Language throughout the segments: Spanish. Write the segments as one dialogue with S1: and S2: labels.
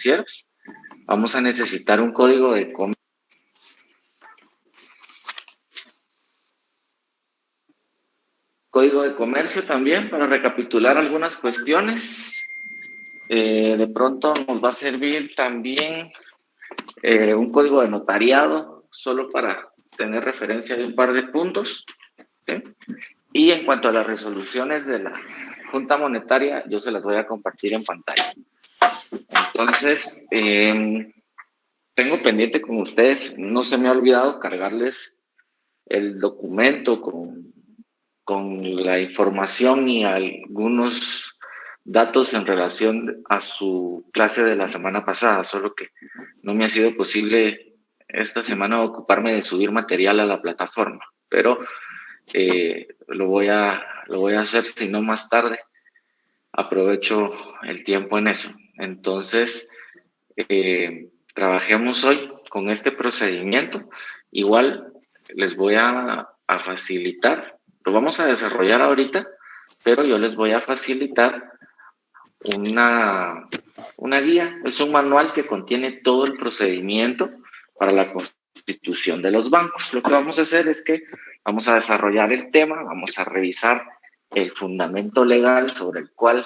S1: financieros. Vamos a necesitar un código de comercio también para recapitular algunas cuestiones. De pronto nos va a servir también un código de notariado, solo para tener referencia de un par de puntos, ¿sí? Y en cuanto a las resoluciones de la Junta Monetaria, yo se las voy a compartir en pantalla. Entonces, tengo pendiente con ustedes, no se me ha olvidado cargarles el documento con la información y algunos datos en relación a su clase de la semana pasada, solo que no me ha sido posible esta semana ocuparme de subir material a la plataforma, pero lo voy a hacer, si no más tarde. Aprovecho el tiempo en eso. Entonces, trabajemos hoy con este procedimiento. Igual les voy a facilitar, lo vamos a desarrollar ahorita, pero yo les voy a facilitar una guía. Es un manual que contiene todo el procedimiento para la constitución de los bancos. Lo que vamos a hacer es que vamos a desarrollar el tema, vamos a revisar el fundamento legal sobre el cual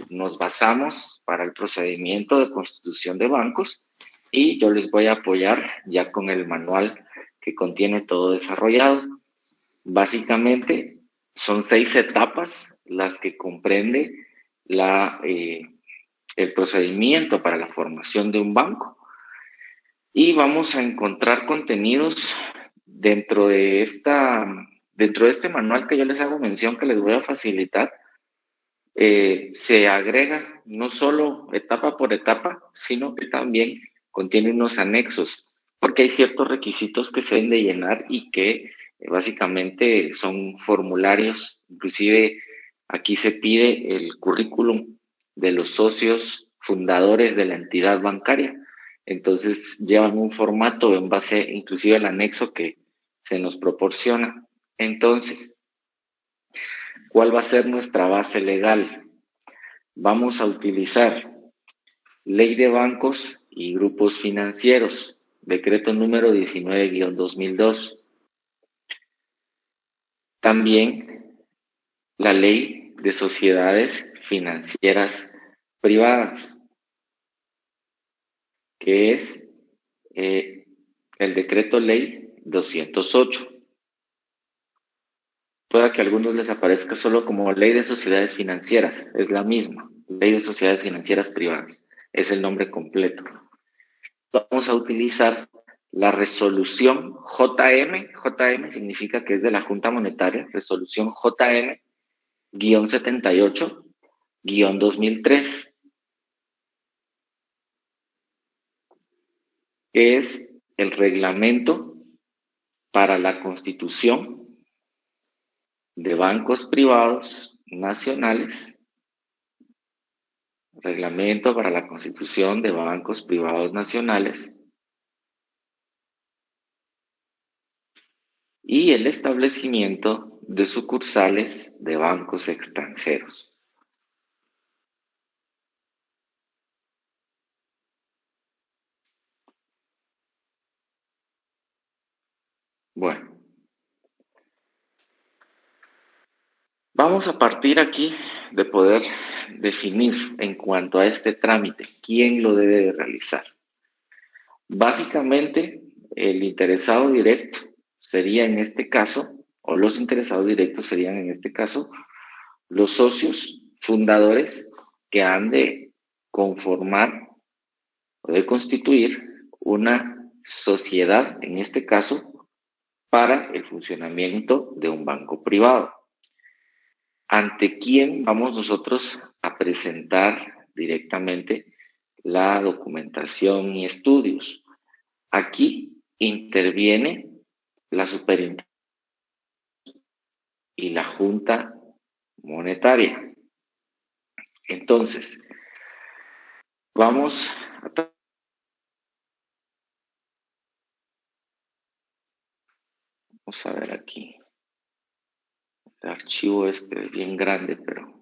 S1: nos basamos para el procedimiento de constitución de bancos, y yo les voy a apoyar ya con el manual que contiene todo desarrollado. Básicamente son 6 etapas las que comprende el procedimiento para la formación de un banco, y vamos a encontrar contenidos dentro de este manual que yo les hago mención, que les voy a facilitar. Se agrega no solo etapa por etapa, sino que también contiene unos anexos, porque hay ciertos requisitos que se deben de llenar y que básicamente son formularios. Inclusive aquí se pide el currículum de los socios fundadores de la entidad bancaria. Entonces llevan un formato en base inclusive al anexo que se nos proporciona. Entonces, ¿cuál va a ser nuestra base legal? Vamos a utilizar Ley de Bancos y Grupos Financieros, decreto número 19-2002. También la Ley de Sociedades Financieras Privadas, que es el decreto ley 208. Pueda que a algunos les aparezca solo como Ley de Sociedades Financieras, es la misma, Ley de Sociedades Financieras Privadas, es el nombre completo. Vamos a utilizar la resolución JM significa que es de la Junta Monetaria, resolución JM-78-2003, que es el reglamento para la constitución de bancos privados nacionales, reglamento para la constitución de bancos privados nacionales y el establecimiento de sucursales de bancos extranjeros. Bueno, vamos a partir aquí de poder definir en cuanto a este trámite, quién lo debe de realizar. Básicamente, el interesado directo sería en este caso, o los interesados directos serían en este caso, los socios fundadores que han de conformar o de constituir una sociedad, en este caso, para el funcionamiento de un banco privado. ¿Ante quién vamos nosotros a presentar directamente la documentación y estudios? Aquí interviene la Superintendencia y la Junta Monetaria. Entonces, vamos a ver aquí. El archivo este es bien grande, pero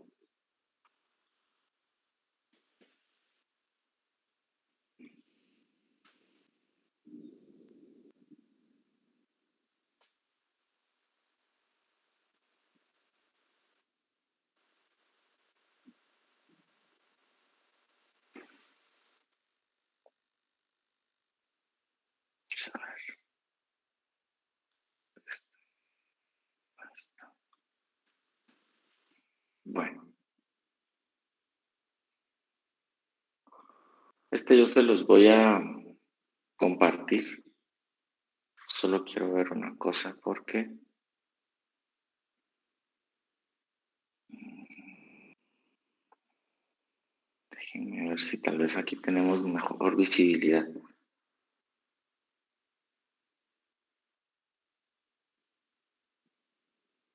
S1: Yo se los voy a compartir. Solo quiero ver una cosa porque déjenme ver si tal vez aquí tenemos mejor visibilidad.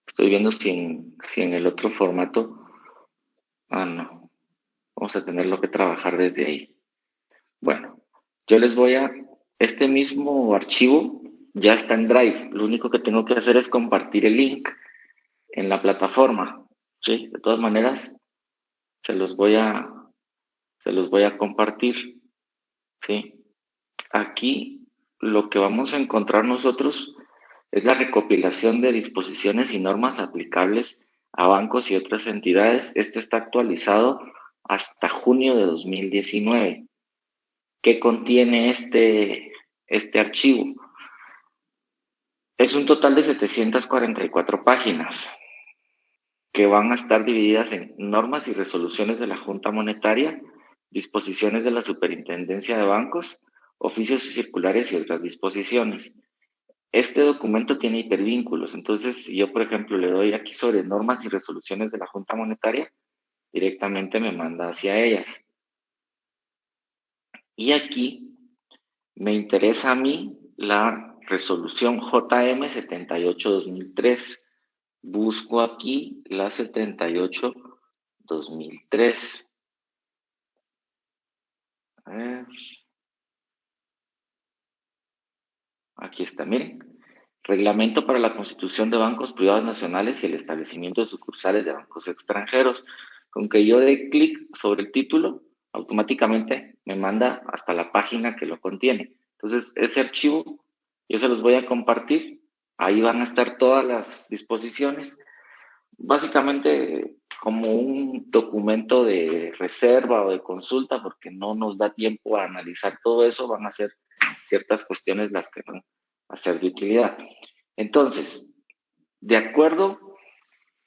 S1: Estoy viendo si en el otro formato. Ah, no. Vamos a tenerlo que trabajar desde ahí. Bueno, yo les voy a. Este mismo archivo ya está en Drive. Lo único que tengo que hacer es compartir el link en la plataforma. ¿Sí? De todas maneras, se los voy a, se los voy a compartir. ¿Sí? Aquí lo que vamos a encontrar nosotros es la recopilación de disposiciones y normas aplicables a bancos y otras entidades. Este está actualizado hasta junio de 2019. ¿Qué contiene este archivo? Es un total de 744 páginas que van a estar divididas en normas y resoluciones de la Junta Monetaria, disposiciones de la Superintendencia de Bancos, oficios y circulares y otras disposiciones. Este documento tiene hipervínculos, entonces si yo, por ejemplo, le doy aquí sobre normas y resoluciones de la Junta Monetaria, directamente me manda hacia ellas. Y aquí me interesa a mí la resolución JM 78-2003. Busco aquí la 78-2003. A ver. Aquí está, miren. Reglamento para la constitución de bancos privados nacionales y el establecimiento de sucursales de bancos extranjeros. Con que yo dé clic sobre el título, automáticamente me manda hasta la página que lo contiene. Entonces, ese archivo yo se los voy a compartir. Ahí van a estar todas las disposiciones. Básicamente como un documento de reserva o de consulta, porque no nos da tiempo a analizar todo eso, van a ser ciertas cuestiones las que van a ser de utilidad. Entonces, de acuerdo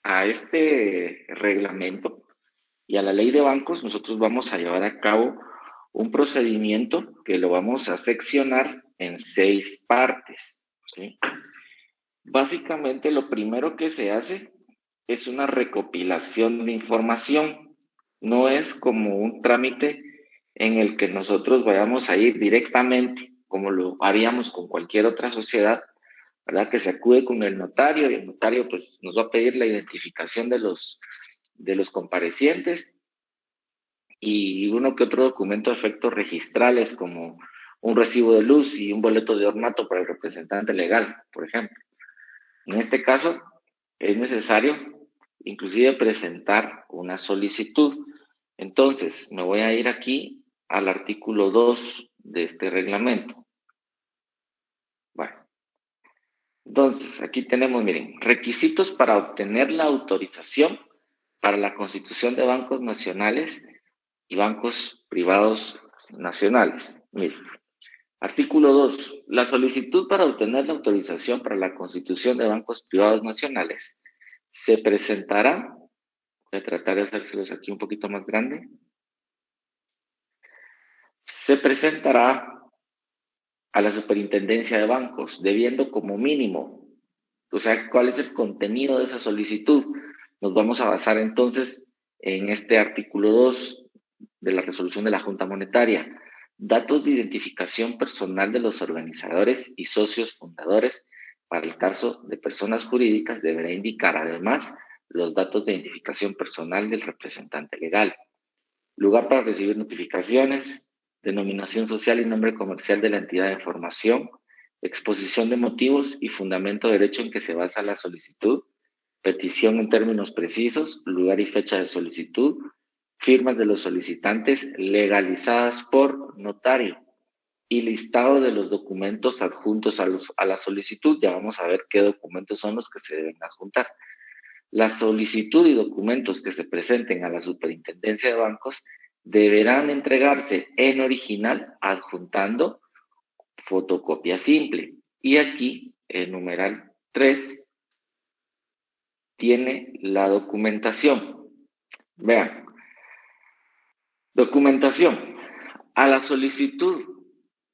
S1: a este reglamento y a la ley de bancos, nosotros vamos a llevar a cabo un procedimiento que lo vamos a seccionar en 6 partes. ¿Sí? Básicamente, lo primero que se hace es una recopilación de información. No es como un trámite en el que nosotros vayamos a ir directamente, como lo haríamos con cualquier otra sociedad, ¿verdad? Que se acude con el notario y el notario pues nos va a pedir la identificación de los comparecientes y uno que otro documento de efectos registrales como un recibo de luz y un boleto de ornato para el representante legal, por ejemplo. En este caso, es necesario inclusive presentar una solicitud. Entonces, me voy a ir aquí al artículo 2 de este reglamento. Bueno, entonces, aquí tenemos, miren, requisitos para obtener la autorización para la constitución de bancos nacionales y bancos privados nacionales. Miren, artículo 2. La solicitud para obtener la autorización para la constitución de bancos privados nacionales se presentará, voy a tratar de hacérselos aquí un poquito más grande, se presentará a la superintendencia de bancos, debiendo como mínimo, o sea, cuál es el contenido de esa solicitud. Nos vamos a basar entonces en este artículo 2 de la resolución de la Junta Monetaria. Datos de identificación personal de los organizadores y socios fundadores. Para el caso de personas jurídicas, deberá indicar además los datos de identificación personal del representante legal. Lugar para recibir notificaciones, denominación social y nombre comercial de la entidad de formación, exposición de motivos y fundamento de derecho en que se basa la solicitud, petición en términos precisos, lugar y fecha de solicitud, firmas de los solicitantes legalizadas por notario y listado de los documentos adjuntos a la solicitud. Ya vamos a ver qué documentos son los que se deben adjuntar. La solicitud y documentos que se presenten a la Superintendencia de Bancos deberán entregarse en original adjuntando fotocopia simple. Y aquí, el numeral 3 tiene la documentación. Vean, documentación. A la solicitud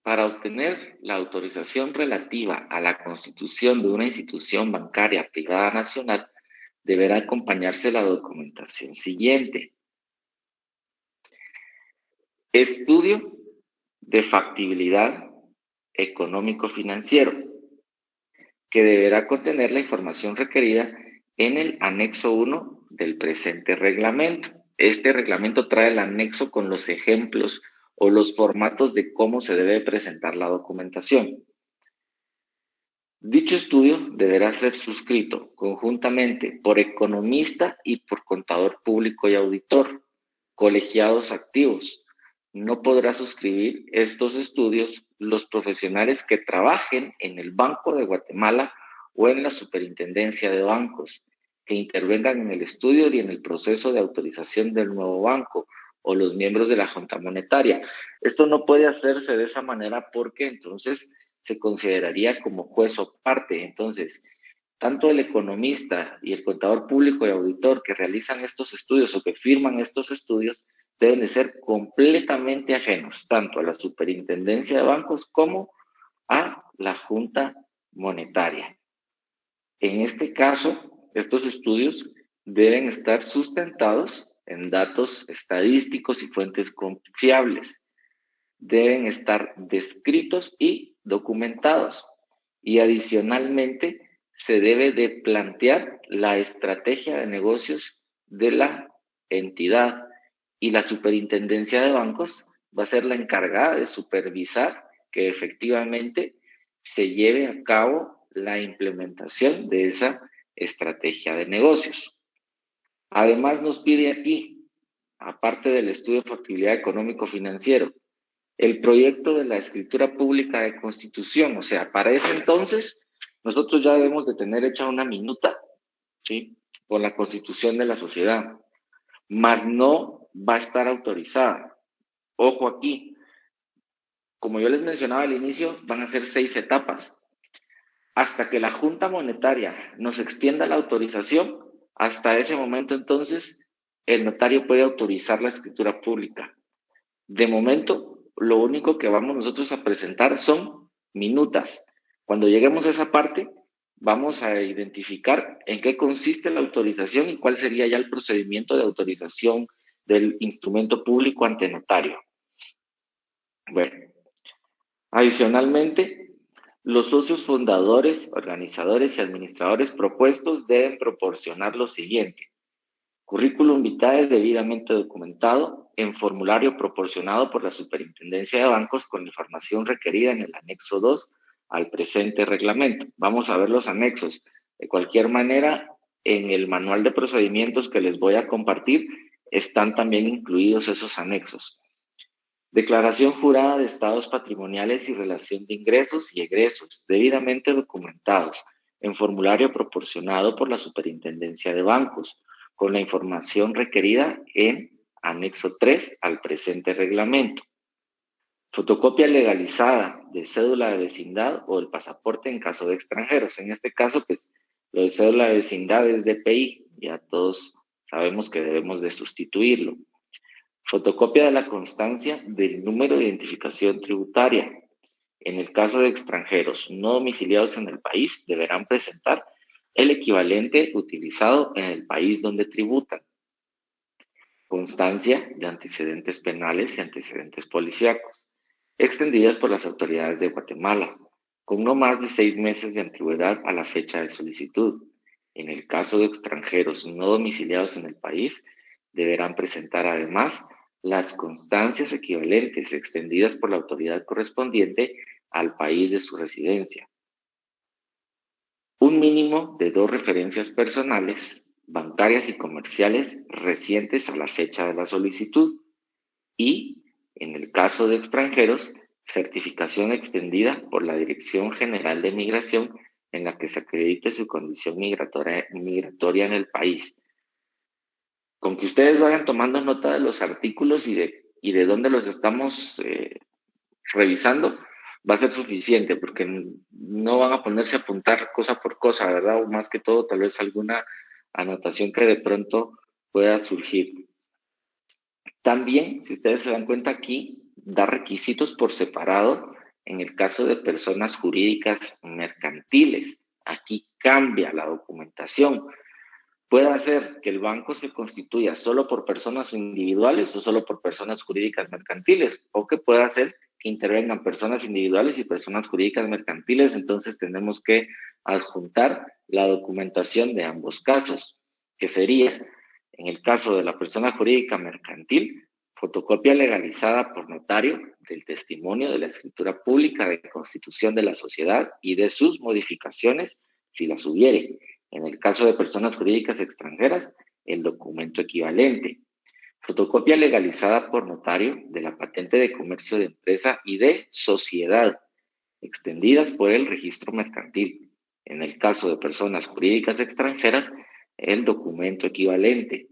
S1: para obtener la autorización relativa a la constitución de una institución bancaria privada nacional, deberá acompañarse la documentación siguiente. Estudio de factibilidad económico-financiero, que deberá contener la información requerida en el anexo 1 del presente reglamento. Este reglamento trae el anexo con los ejemplos o los formatos de cómo se debe presentar la documentación. Dicho estudio deberá ser suscrito conjuntamente por economista y por contador público y auditor, colegiados activos. No podrá suscribir estos estudios los profesionales que trabajen en el Banco de Guatemala o en la Superintendencia de Bancos, que intervengan en el estudio y en el proceso de autorización del nuevo banco, o los miembros de la Junta Monetaria. Esto no puede hacerse de esa manera porque entonces se consideraría como juez o parte. Entonces, tanto el economista y el contador público y auditor que realizan estos estudios o que firman estos estudios deben de ser completamente ajenos, tanto a la Superintendencia de Bancos como a la Junta Monetaria. En este caso, estos estudios deben estar sustentados en datos estadísticos y fuentes confiables. Deben estar descritos y documentados. Y adicionalmente, se debe de plantear la estrategia de negocios de la entidad, y la Superintendencia de Bancos va a ser la encargada de supervisar que efectivamente se lleve a cabo la implementación de esa estrategia de negocios. Además, nos pide aquí, aparte del estudio de factibilidad económico-financiero, el proyecto de la escritura pública de constitución. O sea, para ese entonces, nosotros ya debemos de tener hecha una minuta, ¿sí?, con la constitución de la sociedad, mas no va a estar autorizada. Ojo aquí, como yo les mencionaba al inicio, van a ser 6 etapas. Hasta que la Junta Monetaria nos extienda la autorización, hasta ese momento entonces el notario puede autorizar la escritura pública. De momento, lo único que vamos nosotros a presentar son minutas. Cuando lleguemos a esa parte, vamos a identificar en qué consiste la autorización y cuál sería ya el procedimiento de autorización del instrumento público ante notario. Bueno, adicionalmente, los socios fundadores, organizadores y administradores propuestos deben proporcionar lo siguiente: currículum vitae debidamente documentado en formulario proporcionado por la Superintendencia de Bancos con la información requerida en el anexo 2 al presente reglamento. Vamos a ver los anexos. De cualquier manera, en el manual de procedimientos que les voy a compartir están también incluidos esos anexos. Declaración jurada de estados patrimoniales y relación de ingresos y egresos debidamente documentados en formulario proporcionado por la Superintendencia de Bancos con la información requerida en anexo 3 al presente reglamento. Fotocopia legalizada de cédula de vecindad o el pasaporte en caso de extranjeros. En este caso, pues, lo de cédula de vecindad es DPI. Ya todos sabemos que debemos de sustituirlo. Fotocopia de la constancia del número de identificación tributaria. En el caso de extranjeros no domiciliados en el país, deberán presentar el equivalente utilizado en el país donde tributan. Constancia de antecedentes penales y antecedentes policíacos, extendidas por las autoridades de Guatemala, con no más de 6 meses de antigüedad a la fecha de solicitud. En el caso de extranjeros no domiciliados en el país, deberán presentar además las constancias equivalentes extendidas por la autoridad correspondiente al país de su residencia. Un mínimo de 2 referencias personales, bancarias y comerciales recientes a la fecha de la solicitud y, en el caso de extranjeros, certificación extendida por la Dirección General de Migración en la que se acredite su condición migratoria en el país. Con que ustedes vayan tomando nota de los artículos y de dónde los estamos revisando, va a ser suficiente, porque no van a ponerse a apuntar cosa por cosa, ¿verdad? O más que todo, tal vez alguna anotación que de pronto pueda surgir. También, si ustedes se dan cuenta aquí, da requisitos por separado en el caso de personas jurídicas mercantiles. Aquí cambia la documentación. Puede ser que el banco se constituya solo por personas individuales o solo por personas jurídicas mercantiles, o que pueda ser que intervengan personas individuales y personas jurídicas mercantiles. Entonces tenemos que adjuntar la documentación de ambos casos, que sería, en el caso de la persona jurídica mercantil, fotocopia legalizada por notario del testimonio de la escritura pública de constitución de la sociedad y de sus modificaciones, si las hubiere. En el caso de personas jurídicas extranjeras, el documento equivalente. Fotocopia legalizada por notario de la patente de comercio de empresa y de sociedad, extendidas por el registro mercantil. En el caso de personas jurídicas extranjeras, el documento equivalente.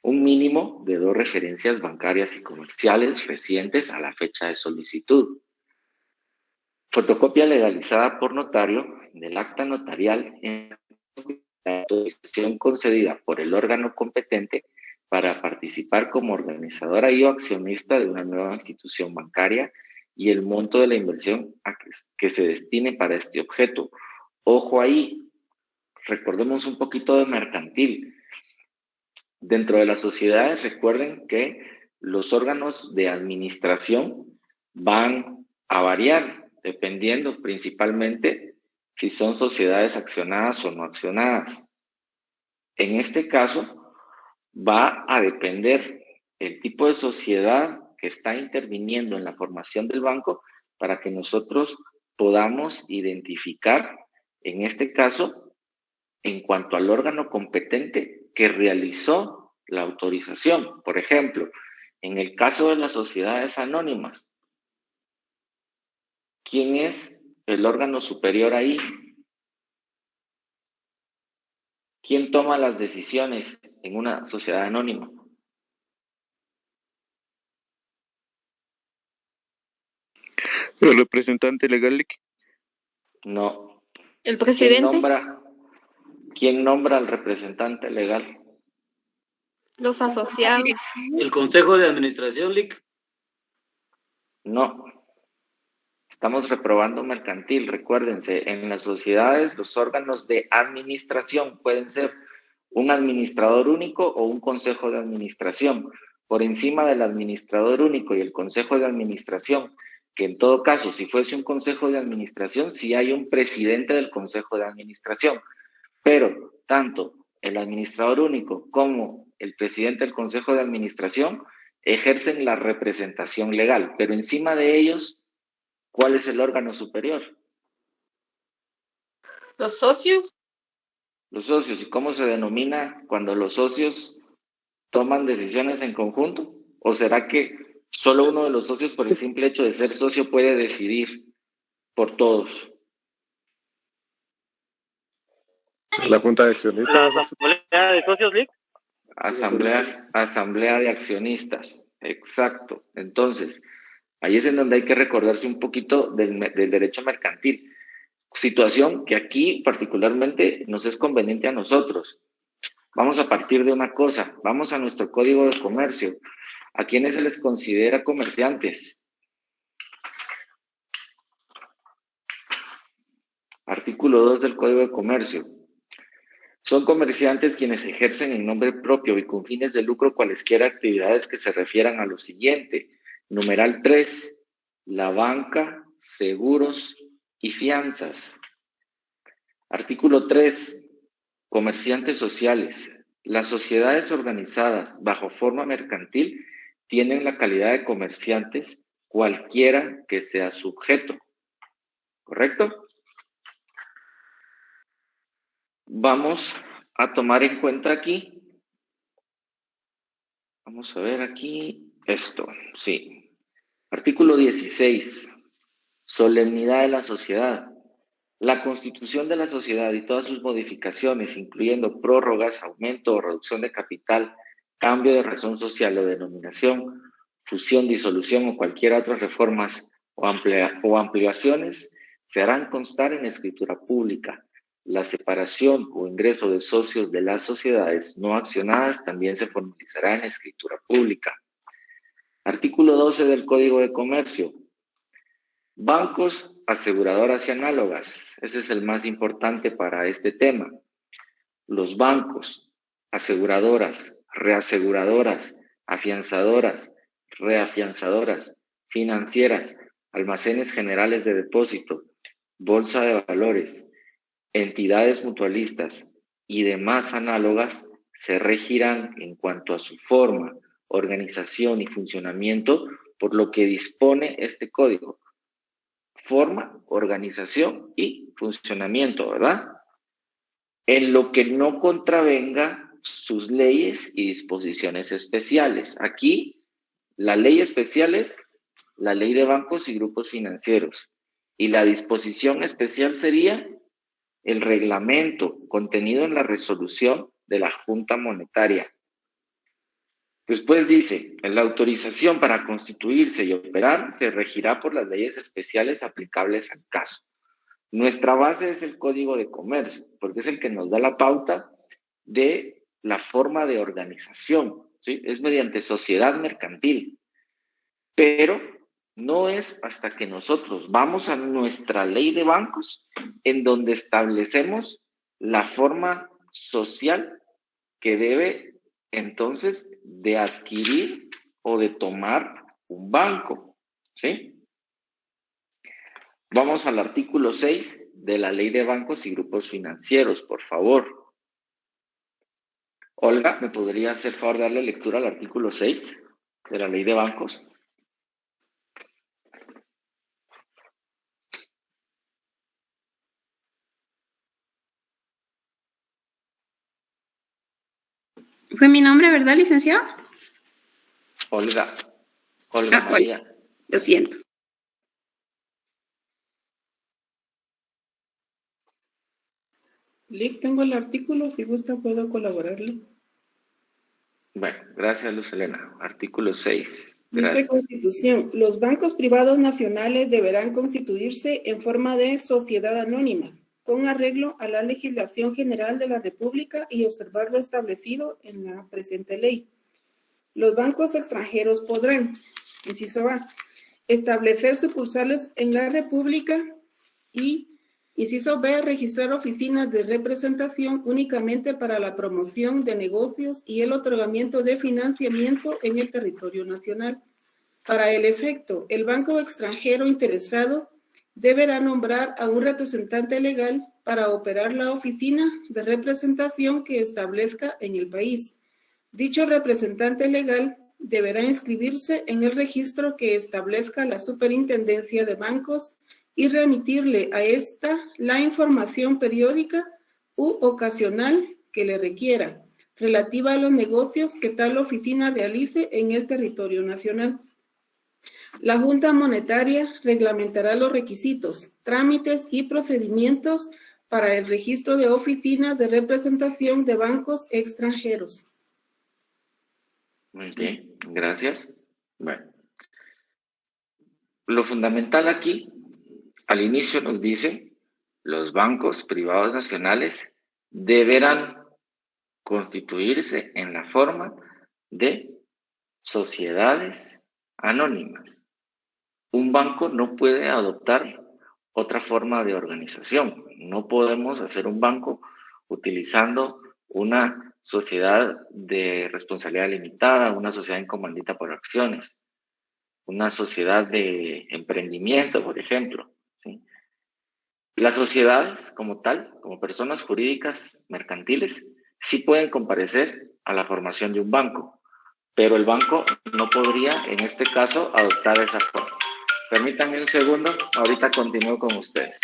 S1: Un mínimo de 2 referencias bancarias y comerciales recientes a la fecha de solicitud. Fotocopia legalizada por notario del acta notarial en la autorización concedida por el órgano competente para participar como organizadora y o accionista de una nueva institución bancaria y el monto de la inversión que se destine para este objeto. Ojo ahí, recordemos un poquito de mercantil. Dentro de las sociedades, recuerden que los órganos de administración van a variar dependiendo principalmente si son sociedades accionadas o no accionadas. En este caso, va a depender el tipo de sociedad que está interviniendo en la formación del banco para que nosotros podamos identificar, en este caso, en cuanto al órgano competente que realizó la autorización. Por ejemplo, en el caso de las sociedades anónimas, ¿quién es el órgano superior ahí? ¿Quién toma las decisiones en una sociedad anónima?
S2: El representante legal.
S1: No.
S3: El presidente.
S1: ¿Quién nombra al representante legal?
S3: Los asociados.
S4: El Consejo de Administración, LIC.
S1: No. Estamos reprobando mercantil, recuérdense, en las sociedades los órganos de administración pueden ser un administrador único o un consejo de administración. Por encima del administrador único y el consejo de administración, que en todo caso, si fuese un consejo de administración, sí hay un presidente del consejo de administración, pero tanto el administrador único como el presidente del consejo de administración ejercen la representación legal, pero encima de ellos, ¿cuál es el órgano superior?
S3: Los socios.
S1: Los socios. ¿Y cómo se denomina cuando los socios toman decisiones en conjunto? ¿O será que solo uno de los socios, por el simple hecho de ser socio, puede decidir por todos?
S2: La Junta de Accionistas.
S4: La Asamblea de Socios, LIC.
S1: Asamblea de accionistas. Exacto. Entonces, ahí es en donde hay que recordarse un poquito del derecho mercantil. Situación que aquí particularmente nos es conveniente a nosotros. Vamos a partir de una cosa, vamos a nuestro Código de Comercio. ¿A quiénes se les considera comerciantes? Artículo 2 del Código de Comercio. Son comerciantes quienes ejercen en nombre propio y con fines de lucro cualesquiera actividades que se refieran a lo siguiente. Numeral 3, la banca, seguros y fianzas. Artículo 3, comerciantes sociales. Las sociedades organizadas bajo forma mercantil tienen la calidad de comerciantes cualquiera que sea su objeto. ¿Correcto? Vamos a tomar en cuenta aquí. Vamos a ver aquí esto. Sí. Artículo 16. Solemnidad de la sociedad. La constitución de la sociedad y todas sus modificaciones, incluyendo prórrogas, aumento o reducción de capital, cambio de razón social o denominación, fusión, disolución o cualquier otras reformas o ampliaciones, se harán constar en escritura pública. La separación o ingreso de socios de las sociedades no accionadas también se formalizará en escritura pública. Artículo 12 del Código de Comercio. Bancos, aseguradoras y análogas. Ese es el más importante para este tema. Los bancos, aseguradoras, reaseguradoras, afianzadoras, reafianzadoras, financieras, almacenes generales de depósito, bolsa de valores, entidades mutualistas y demás análogas se regirán en cuanto a su forma, organización y funcionamiento por lo que dispone este código. Forma, organización y funcionamiento, ¿verdad? En lo que no contravenga sus leyes y disposiciones especiales. Aquí, la ley especial es la ley de bancos y grupos financieros. Y la disposición especial sería el reglamento contenido en la resolución de la Junta Monetaria. Después dice, la autorización para constituirse y operar se regirá por las leyes especiales aplicables al caso. Nuestra base es el Código de Comercio, porque es el que nos da la pauta de la forma de organización, ¿sí? Es mediante sociedad mercantil, pero no es hasta que nosotros vamos a nuestra ley de bancos en donde establecemos la forma social que debe entonces de adquirir o de tomar un banco, ¿sí? Vamos al artículo 6 de la Ley de Bancos y Grupos Financieros, por favor. Olga, ¿me podría hacer favor de darle lectura al artículo 6 de la Ley de Bancos?
S3: ¿Fue mi nombre, verdad, licenciado?
S1: Olga María.
S3: Lo siento.
S5: Lic, tengo el artículo, si gusta puedo colaborarle.
S1: Bueno, gracias, Luz Helena. Artículo 6.
S5: Dice
S1: Gracias.
S5: Constitución, los bancos privados nacionales deberán constituirse en forma de sociedad anónima, con arreglo a la legislación general de la República y observar lo establecido en la presente ley. Los bancos extranjeros podrán, inciso A, establecer sucursales en la República y, inciso B, registrar oficinas de representación únicamente para la promoción de negocios y el otorgamiento de financiamiento en el territorio nacional. Para el efecto, el banco extranjero interesado deberá nombrar a un representante legal para operar la oficina de representación que establezca en el país. Dicho representante legal deberá inscribirse en el registro que establezca la Superintendencia de Bancos y remitirle a esta la información periódica u ocasional que le requiera, relativa a los negocios que tal oficina realice en el territorio nacional. La Junta Monetaria reglamentará los requisitos, trámites y procedimientos para el registro de oficinas de representación de bancos extranjeros.
S1: Muy bien, gracias. Bueno, lo fundamental aquí, al inicio nos dice, los bancos privados nacionales deberán constituirse en la forma de sociedades anónimas. Un banco no puede adoptar otra forma de organización. No podemos hacer un banco utilizando una sociedad de responsabilidad limitada, una sociedad en comandita por acciones, una sociedad de emprendimiento, por ejemplo, ¿sí? Las sociedades como tal, como personas jurídicas mercantiles, sí pueden comparecer a la formación de un banco, pero el banco no podría, en este caso, adoptar esa forma. Permítanme un segundo, ahorita continúo con ustedes.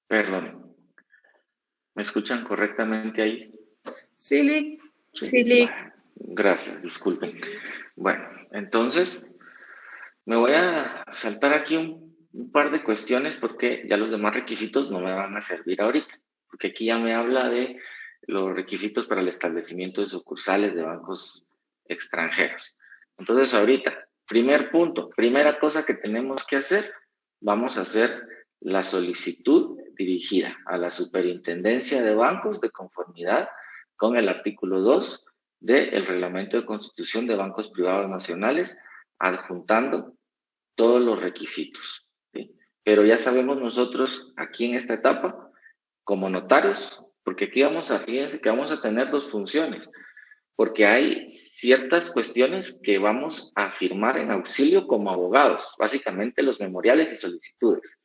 S1: Perdón, ¿me escuchan correctamente ahí?
S5: Sí, Lic.
S3: Sí, Lic.
S1: Bueno, gracias, disculpen. Bueno, entonces me voy a saltar aquí un par de cuestiones porque ya los demás requisitos no me van a servir ahorita, porque aquí ya me habla de los requisitos para el establecimiento de sucursales de bancos extranjeros. Entonces ahorita, primer punto, primera cosa que tenemos que hacer, vamos a hacer la solicitud dirigida a la Superintendencia de Bancos de conformidad con el artículo 2 del Reglamento de Constitución de Bancos Privados Nacionales, adjuntando todos los requisitos, ¿sí? Pero ya sabemos nosotros aquí en esta etapa, como notarios, porque aquí fíjense que vamos a tener dos funciones, porque hay ciertas cuestiones que vamos a firmar en auxilio como abogados, básicamente los memoriales y solicitudes,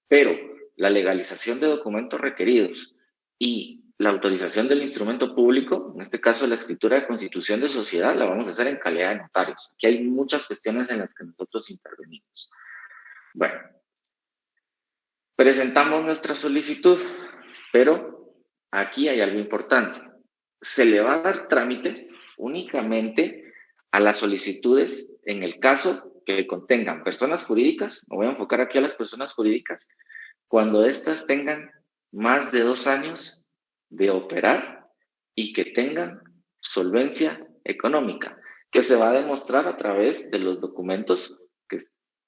S1: pero la legalización de documentos requeridos y la autorización del instrumento público, en este caso la escritura de constitución de sociedad, la vamos a hacer en calidad de notarios. Aquí hay muchas cuestiones en las que nosotros intervenimos. Bueno, presentamos nuestra solicitud, pero aquí hay algo importante. Se le va a dar trámite únicamente a las solicitudes en el caso que contengan personas jurídicas, me voy a enfocar aquí a las personas jurídicas, cuando éstas tengan más de 2 años de operar y que tengan solvencia económica, que se va a demostrar a través de los documentos que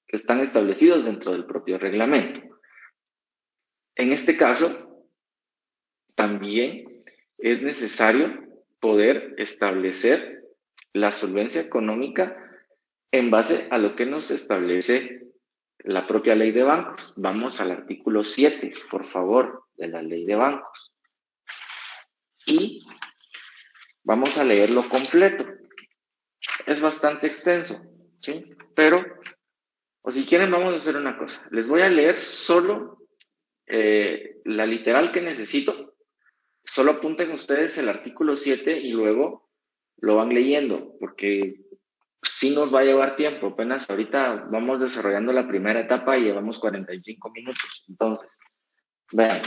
S1: están establecidos dentro del propio reglamento. En este caso, también es necesario poder establecer la solvencia económica en base a lo que nos establece la propia ley de bancos. Vamos al artículo 7, por favor, de la ley de bancos. Y vamos a leerlo completo. Es bastante extenso, ¿sí? Pero, o si quieren, vamos a hacer una cosa. Les voy a leer solo la literal que necesito. Solo apunten ustedes el artículo 7 y luego lo van leyendo, porque sí nos va a llevar tiempo. Apenas ahorita vamos desarrollando la primera etapa y llevamos 45 minutos. Entonces, vean,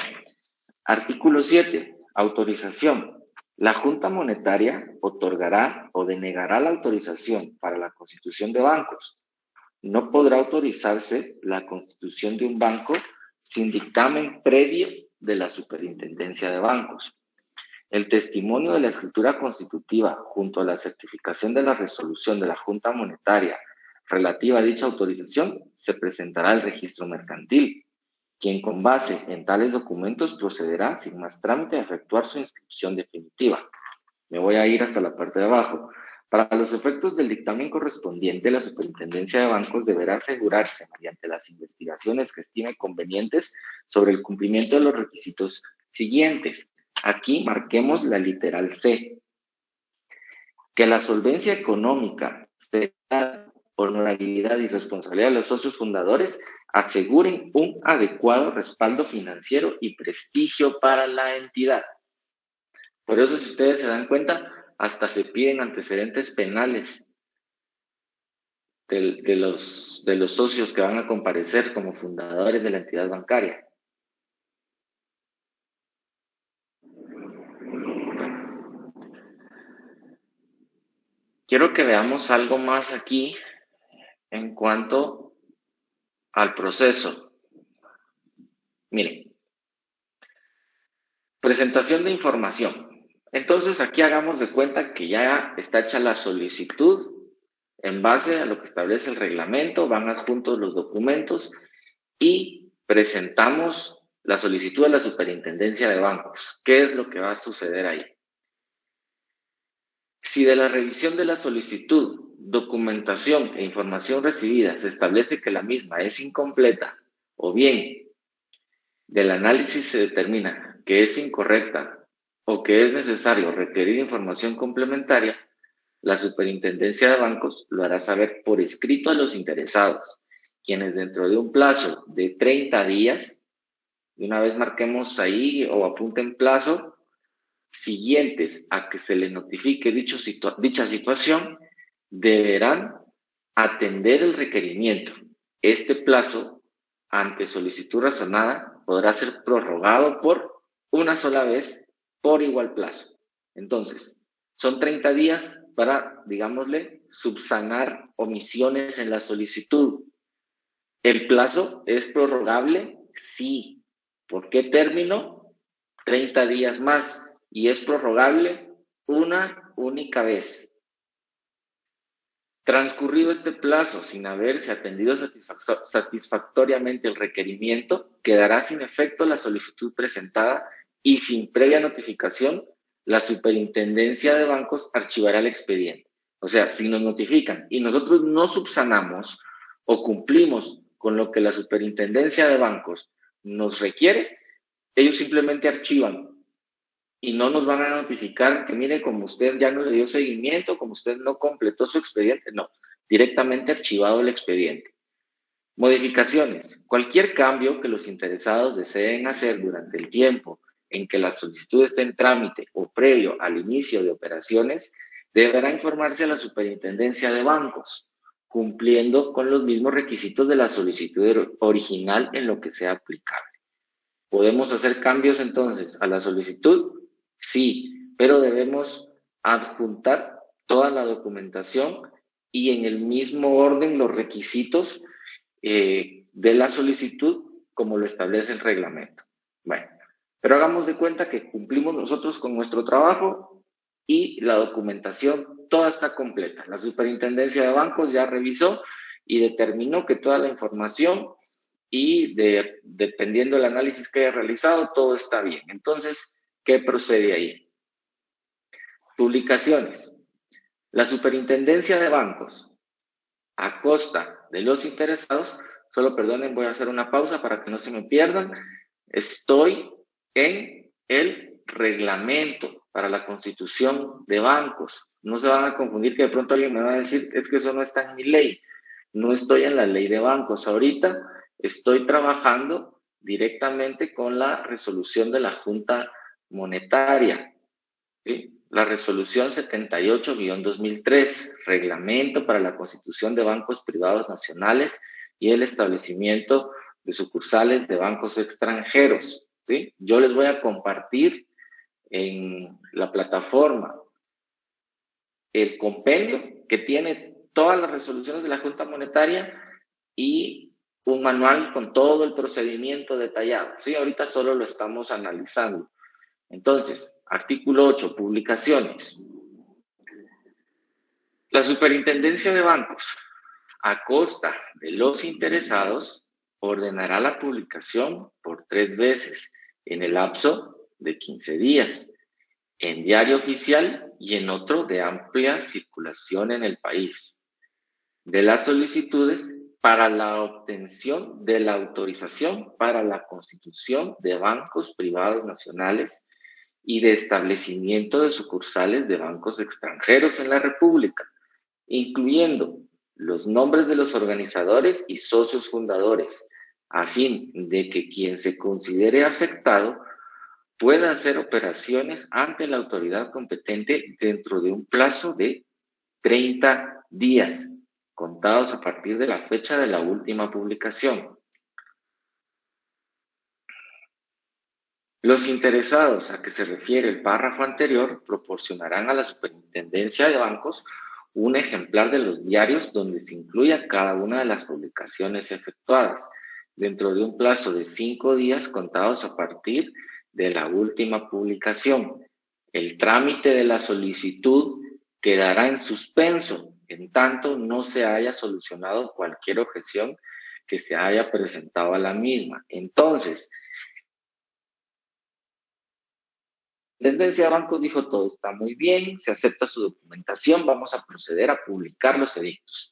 S1: artículo 7, autorización. La Junta Monetaria otorgará o denegará la autorización para la constitución de bancos. No podrá autorizarse la constitución de un banco sin dictamen previo de la Superintendencia de Bancos. El testimonio de la escritura constitutiva junto a la certificación de la resolución de la Junta Monetaria relativa a dicha autorización se presentará al registro mercantil, quien con base en tales documentos procederá sin más trámite a efectuar su inscripción definitiva. Me voy a ir hasta la parte de abajo. Para los efectos del dictamen correspondiente, la Superintendencia de Bancos deberá asegurarse, mediante las investigaciones que estime convenientes, sobre el cumplimiento de los requisitos siguientes. Aquí marquemos la literal C. Que la solvencia económica, honorabilidad y responsabilidad de los socios fundadores aseguren un adecuado respaldo financiero y prestigio para la entidad. Por eso, si ustedes se dan cuenta, hasta se piden antecedentes penales de los socios que van a comparecer como fundadores de la entidad bancaria. Quiero que veamos algo más aquí en cuanto al proceso. Miren, presentación de información. Entonces aquí hagamos de cuenta que ya está hecha la solicitud en base a lo que establece el reglamento, van adjuntos los documentos y presentamos la solicitud a la Superintendencia de Bancos. ¿Qué es lo que va a suceder ahí? Si de la revisión de la solicitud, documentación e información recibida se establece que la misma es incompleta o bien del análisis se determina que es incorrecta o que es necesario requerir información complementaria, la Superintendencia de Bancos lo hará saber por escrito a los interesados, quienes dentro de un plazo de 30 días, de una vez marquemos ahí o apunten plazo, siguientes a que se le notifique dicha situación, deberán atender el requerimiento. Este plazo ante solicitud razonada, podrá ser prorrogado por una sola vez por igual plazo. Entonces, son 30 días para, digámosle, subsanar omisiones en la solicitud. ¿El plazo es prorrogable? Sí. ¿Por qué término? 30 días más. Y es prorrogable una única vez. Transcurrido este plazo sin haberse atendido satisfactoriamente el requerimiento, quedará sin efecto la solicitud presentada y sin previa notificación, la Superintendencia de Bancos archivará el expediente. O sea, si nos notifican y nosotros no subsanamos o cumplimos con lo que la Superintendencia de Bancos nos requiere, ellos simplemente archivan y no nos van a notificar que mire, como usted ya no le dio seguimiento, como usted no completó su expediente, no, directamente archivado el expediente. Modificaciones. Cualquier cambio que los interesados deseen hacer durante el tiempo en que la solicitud esté en trámite o previo al inicio de operaciones, deberá informarse a la Superintendencia de Bancos, cumpliendo con los mismos requisitos de la solicitud original en lo que sea aplicable. ¿Podemos hacer cambios entonces a la solicitud? Sí, pero debemos adjuntar toda la documentación y en el mismo orden los requisitos de la solicitud como lo establece el reglamento. Bueno, pero hagamos de cuenta que cumplimos nosotros con nuestro trabajo y la documentación toda está completa. La Superintendencia de Bancos ya revisó y determinó que toda la información y dependiendo del análisis que haya realizado, todo está bien. Entonces, ¿qué procede ahí? Publicaciones. La Superintendencia de Bancos, a costa de los interesados, solo perdonen, voy a hacer una pausa para que no se me pierdan. Estoy en el reglamento para la constitución de bancos. No se van a confundir que de pronto alguien me va a decir, es que eso no está en mi ley. No estoy en la ley de bancos. Ahorita estoy trabajando directamente con la resolución de la Junta Monetaria, ¿sí? La resolución 78-2003, reglamento para la constitución de bancos privados nacionales y el establecimiento de sucursales de bancos extranjeros, ¿sí? Yo les voy a compartir en la plataforma el compendio que tiene todas las resoluciones de la Junta Monetaria y un manual con todo el procedimiento detallado. Sí, ahorita solo lo estamos analizando. Entonces, artículo 8, publicaciones. La Superintendencia de Bancos, a costa de los interesados, ordenará la publicación por 3 veces en el lapso de 15 días, en diario oficial y en otro de amplia circulación en el país, de las solicitudes para la obtención de la autorización para la constitución de bancos privados nacionales y de establecimiento de sucursales de bancos extranjeros en la República, incluyendo los nombres de los organizadores y socios fundadores, a fin de que quien se considere afectado pueda hacer operaciones ante la autoridad competente dentro de un plazo de 30 días, contados a partir de la fecha de la última publicación. Los interesados a que se refiere el párrafo anterior proporcionarán a la Superintendencia de Bancos un ejemplar de los diarios donde se incluya cada una de las publicaciones efectuadas, dentro de un plazo de 5 días contados a partir de la última publicación. El trámite de la solicitud quedará en suspenso en tanto no se haya solucionado cualquier objeción que se haya presentado a la misma. Entonces, la Tendencia de Bancos dijo todo está muy bien, se acepta su documentación, vamos a proceder a publicar los edictos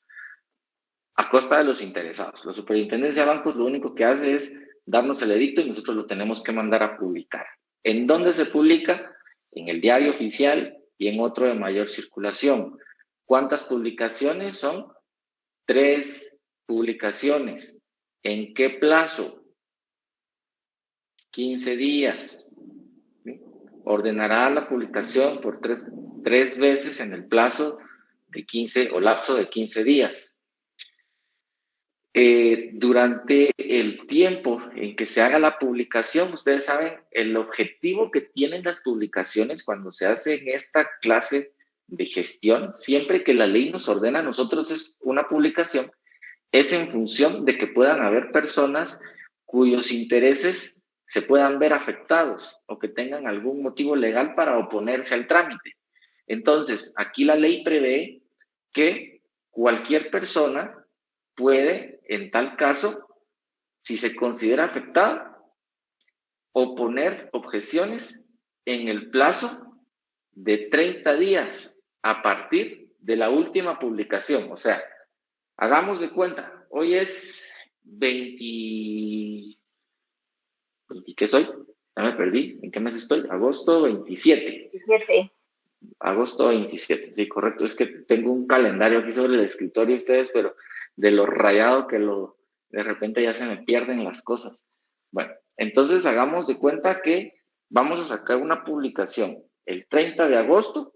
S1: a costa de los interesados. La Superintendencia de Bancos lo único que hace es darnos el edicto y nosotros lo tenemos que mandar a publicar. ¿En dónde se publica? En el diario oficial y en otro de mayor circulación. ¿Cuántas publicaciones son? 3 publicaciones. ¿En qué plazo? 15 días. ¿Sí? Ordenará la publicación por 3 veces en el plazo de 15 o lapso de 15 días. durante el tiempo en que se haga la publicación, ustedes saben el objetivo que tienen las publicaciones cuando se hace en esta clase de gestión, siempre que la ley nos ordena a nosotros es una publicación, es en función de que puedan haber personas cuyos intereses se puedan ver afectados o que tengan algún motivo legal para oponerse al trámite. Entonces, aquí la ley prevé que cualquier persona puede, en tal caso, si se considera afectada, oponer objeciones en el plazo de 30 días a partir de la última publicación. O sea, hagamos de cuenta, hoy es 20, ¿qué soy? Ya me perdí, ¿en qué mes estoy? Agosto 27.
S6: 27.
S1: Agosto 27, sí, correcto. Es que tengo un calendario aquí sobre el escritorio ustedes, pero de lo rayado que de repente ya se me pierden las cosas. Bueno, entonces hagamos de cuenta que vamos a sacar una publicación el 30 de agosto.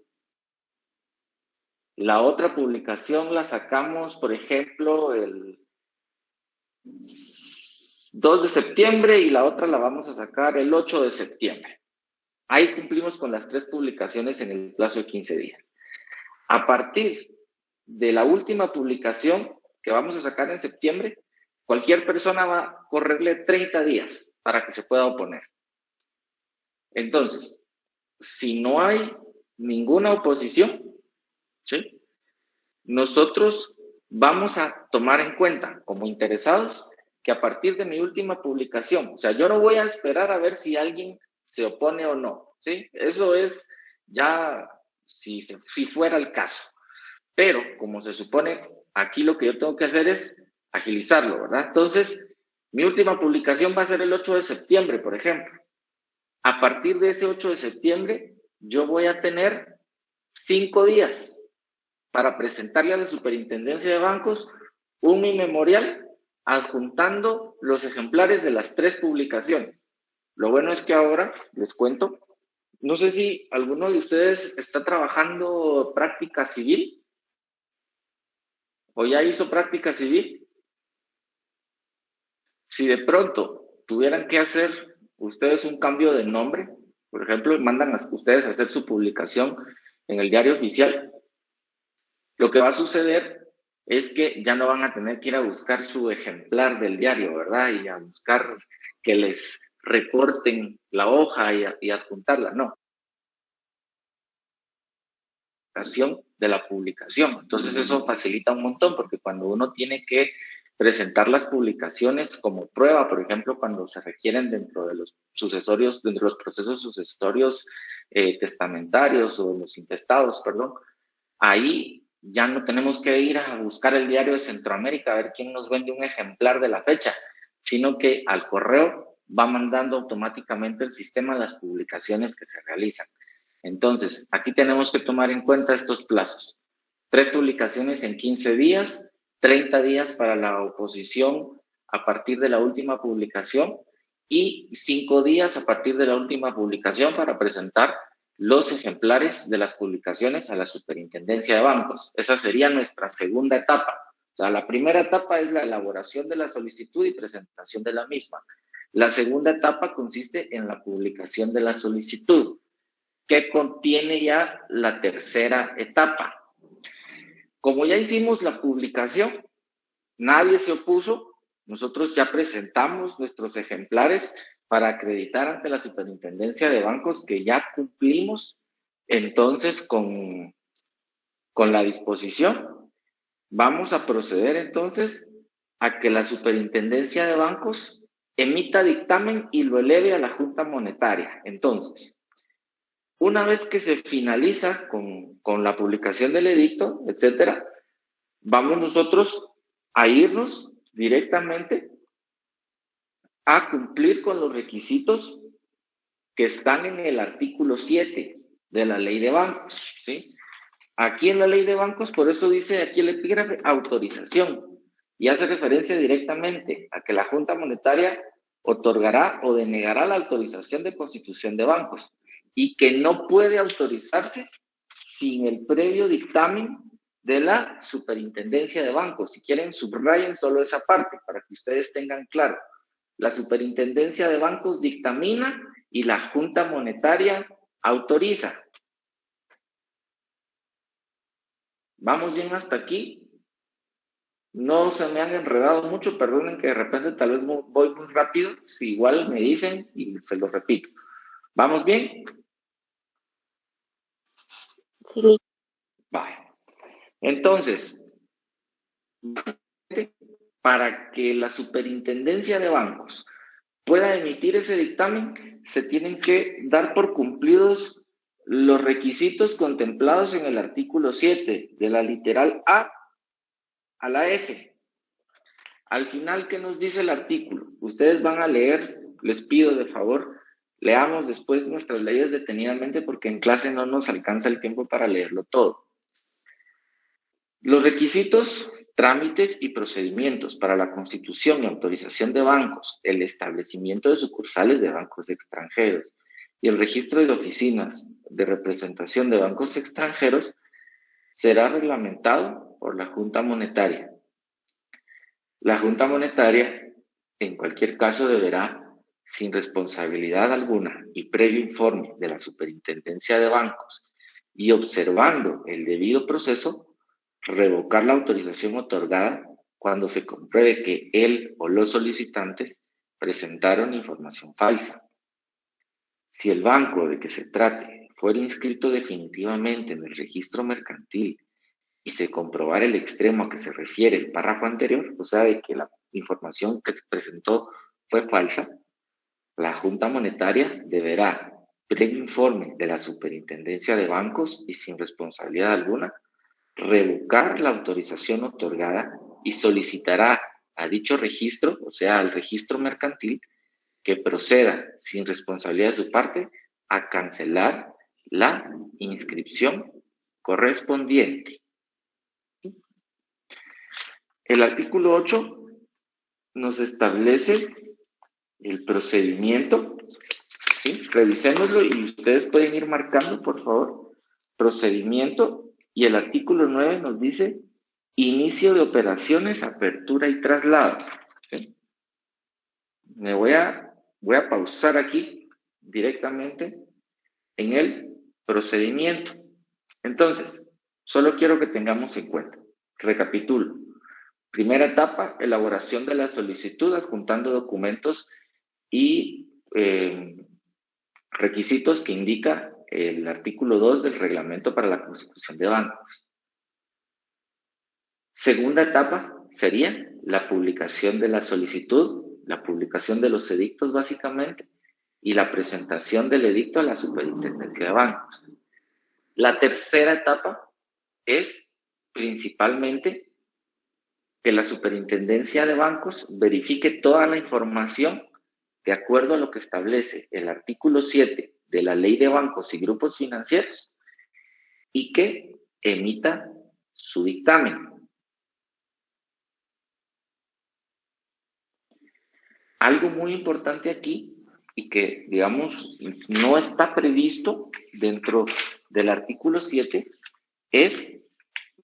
S1: La otra publicación la sacamos, por ejemplo, el 2 de septiembre y la otra la vamos a sacar el 8 de septiembre. Ahí cumplimos con las 3 publicaciones en el plazo de 15 días. A partir de la última publicación que vamos a sacar en septiembre, cualquier persona va a correrle 30 días para que se pueda oponer. Entonces, si no hay ninguna oposición, ¿sí?, nosotros vamos a tomar en cuenta como interesados que a partir de mi última publicación, o sea, yo no voy a esperar a ver si alguien se opone o no, ¿sí? Eso es ya si fuera el caso. Pero como se supone, aquí lo que yo tengo que hacer es agilizarlo, ¿verdad? Entonces, mi última publicación va a ser el 8 de septiembre, por ejemplo. A partir de ese 8 de septiembre, yo voy a tener 5 días para presentarle a la Superintendencia de Bancos un memorial adjuntando los ejemplares de las 3 publicaciones. Lo bueno es que ahora, les cuento, no sé si alguno de ustedes está trabajando práctica civil o ya hizo práctica civil. Si de pronto tuvieran que hacer ustedes un cambio de nombre, por ejemplo, mandan a ustedes a hacer su publicación en el diario oficial, lo que va a suceder es que ya no van a tener que ir a buscar su ejemplar del diario, ¿verdad? Y a buscar que les recorten la hoja y adjuntarla, no. De la publicación. Entonces eso facilita un montón porque cuando uno tiene que presentar las publicaciones como prueba, por ejemplo, cuando se requieren dentro de los sucesorios, dentro de los procesos sucesorios testamentarios o los intestados, perdón, ahí ya no tenemos que ir a buscar el diario de Centroamérica a ver quién nos vende un ejemplar de la fecha, sino que al correo va mandando automáticamente el sistema las publicaciones que se realizan. Entonces, aquí tenemos que tomar en cuenta estos plazos. 3 publicaciones en 15 días, 30 días para la oposición a partir de la última publicación y 5 días a partir de la última publicación para presentar los ejemplares de las publicaciones a la Superintendencia de Bancos. Esa sería nuestra segunda etapa. O sea, la primera etapa es la elaboración de la solicitud y presentación de la misma. La segunda etapa consiste en la publicación de la solicitud, que contiene ya la tercera etapa. Como ya hicimos la publicación, nadie se opuso, nosotros ya presentamos nuestros ejemplares para acreditar ante la Superintendencia de Bancos que ya cumplimos entonces con la disposición. Vamos a proceder entonces a que la Superintendencia de Bancos emita dictamen y lo eleve a la Junta Monetaria. Entonces, una vez que se finaliza con la publicación del edicto, etcétera, vamos nosotros a irnos directamente a cumplir con los requisitos que están en el artículo 7 de la Ley de Bancos, ¿sí? Aquí en la Ley de Bancos, por eso dice aquí el epígrafe autorización, y hace referencia directamente a que la Junta Monetaria otorgará o denegará la autorización de constitución de bancos y que no puede autorizarse sin el previo dictamen de la Superintendencia de Bancos. Si quieren, subrayen solo esa parte para que ustedes tengan claro. La Superintendencia de Bancos dictamina y la Junta Monetaria autoriza. ¿Vamos bien hasta aquí? No se me han enredado mucho, perdonen que de repente tal vez voy muy rápido, si igual me dicen y se lo repito. ¿Vamos bien?
S6: Sí.
S1: Vale. Entonces, para que la Superintendencia de Bancos pueda emitir ese dictamen, se tienen que dar por cumplidos los requisitos contemplados en el artículo 7, de la literal A a la F. Al final, ¿qué nos dice el artículo? Ustedes van a leer, les pido de favor, leamos después nuestras leyes detenidamente porque en clase no nos alcanza el tiempo para leerlo todo. Los requisitos, trámites y procedimientos para la constitución y autorización de bancos, el establecimiento de sucursales de bancos extranjeros y el registro de oficinas de representación de bancos extranjeros será reglamentado por la Junta Monetaria. La Junta Monetaria, en cualquier caso, deberá, sin responsabilidad alguna y previo informe de la Superintendencia de Bancos y observando el debido proceso, revocar la autorización otorgada cuando se compruebe que él o los solicitantes presentaron información falsa. Si el banco de que se trate fuera inscrito definitivamente en el registro mercantil y se comprobara el extremo a que se refiere el párrafo anterior, o sea, de que la información que se presentó fue falsa, la Junta Monetaria deberá, previo informe de la Superintendencia de Bancos y sin responsabilidad alguna, revocar la autorización otorgada y solicitará a dicho registro, o sea, al registro mercantil, que proceda, sin responsabilidad de su parte, a cancelar la inscripción correspondiente. El artículo 8 nos establece el procedimiento, ¿sí? Revisémoslo y ustedes pueden ir marcando, por favor, procedimiento. Y el artículo 9 nos dice inicio de operaciones, apertura y traslado. ¿Sí? Me voy a pausar aquí directamente en el procedimiento. Entonces, solo quiero que tengamos en cuenta. Recapitulo. Primera etapa, elaboración de la solicitud, adjuntando documentos y requisitos que indica el artículo 2 del Reglamento para la Constitución de Bancos. Segunda etapa sería la publicación de la solicitud, la publicación de los edictos básicamente, y la presentación del edicto a la Superintendencia de Bancos. La tercera etapa es principalmente que la Superintendencia de Bancos verifique toda la información de acuerdo a lo que establece el artículo 7 de la Ley de Bancos y Grupos Financieros y que emita su dictamen. Algo muy importante aquí y que, digamos, no está previsto dentro del artículo 7 es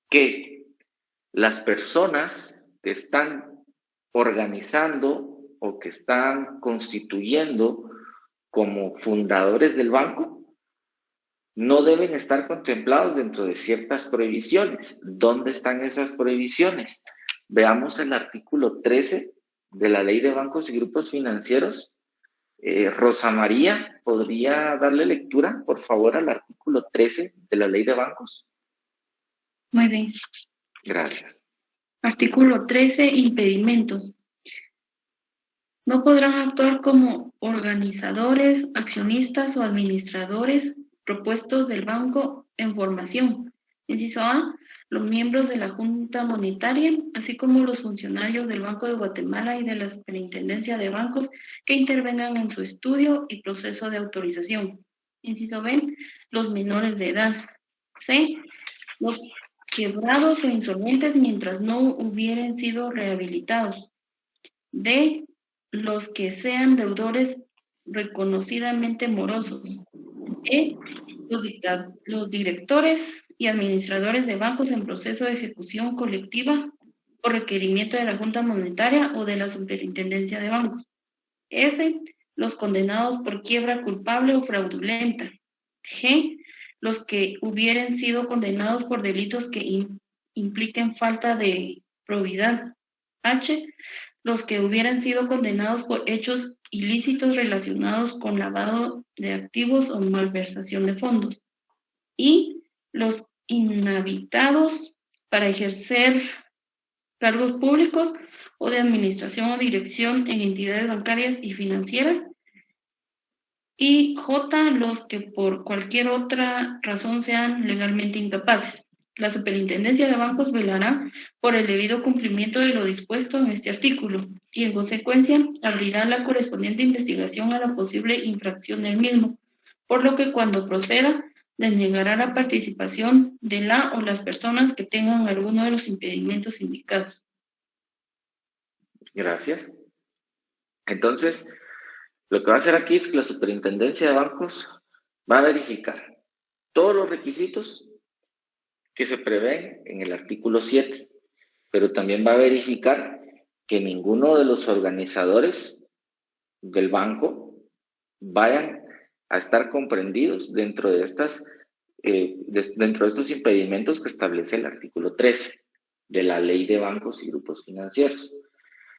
S1: que las personas que están organizando o que están constituyendo como fundadores del banco no deben estar contemplados dentro de ciertas prohibiciones. ¿Dónde están esas prohibiciones? Veamos el artículo 13 de la Ley de Bancos y Grupos Financieros. Rosa María, ¿podría darle lectura, por favor, al artículo 13 de la Ley de Bancos?
S3: Muy bien.
S1: Gracias.
S3: Artículo 13, impedimentos. No podrán actuar como organizadores, accionistas o administradores propuestos del banco en formación. Inciso A, los miembros de la Junta Monetaria, así como los funcionarios del Banco de Guatemala y de la Superintendencia de Bancos que intervengan en su estudio y proceso de autorización. Inciso B, los menores de edad. C, los quebrados o insolventes mientras no hubieran sido rehabilitados. D, los que sean deudores reconocidamente morosos. E, los directores y administradores de bancos en proceso de ejecución colectiva por requerimiento de la Junta Monetaria o de la Superintendencia de Bancos. F. Los condenados por quiebra culpable o fraudulenta. G. Los que hubieren sido condenados por delitos que impliquen falta de probidad. H. Los que hubieran sido condenados por hechos ilícitos relacionados con lavado de activos o malversación de fondos. Y los inhabilitados para ejercer cargos públicos o de administración o dirección en entidades bancarias y financieras. Y J, los que por cualquier otra razón sean legalmente incapaces. La Superintendencia de Bancos velará por el debido cumplimiento de lo dispuesto en este artículo y, en consecuencia, abrirá la correspondiente investigación a la posible infracción del mismo, por lo que cuando proceda, denegará la participación de la o las personas que tengan alguno de los impedimentos indicados.
S1: Gracias. Entonces, lo que va a hacer aquí es que la Superintendencia de Bancos va a verificar todos los requisitos que se prevén en el artículo 7, pero también va a verificar que ninguno de los organizadores del banco vayan a estar comprendidos dentro de estos impedimentos que establece el artículo 13 de la Ley de Bancos y Grupos Financieros.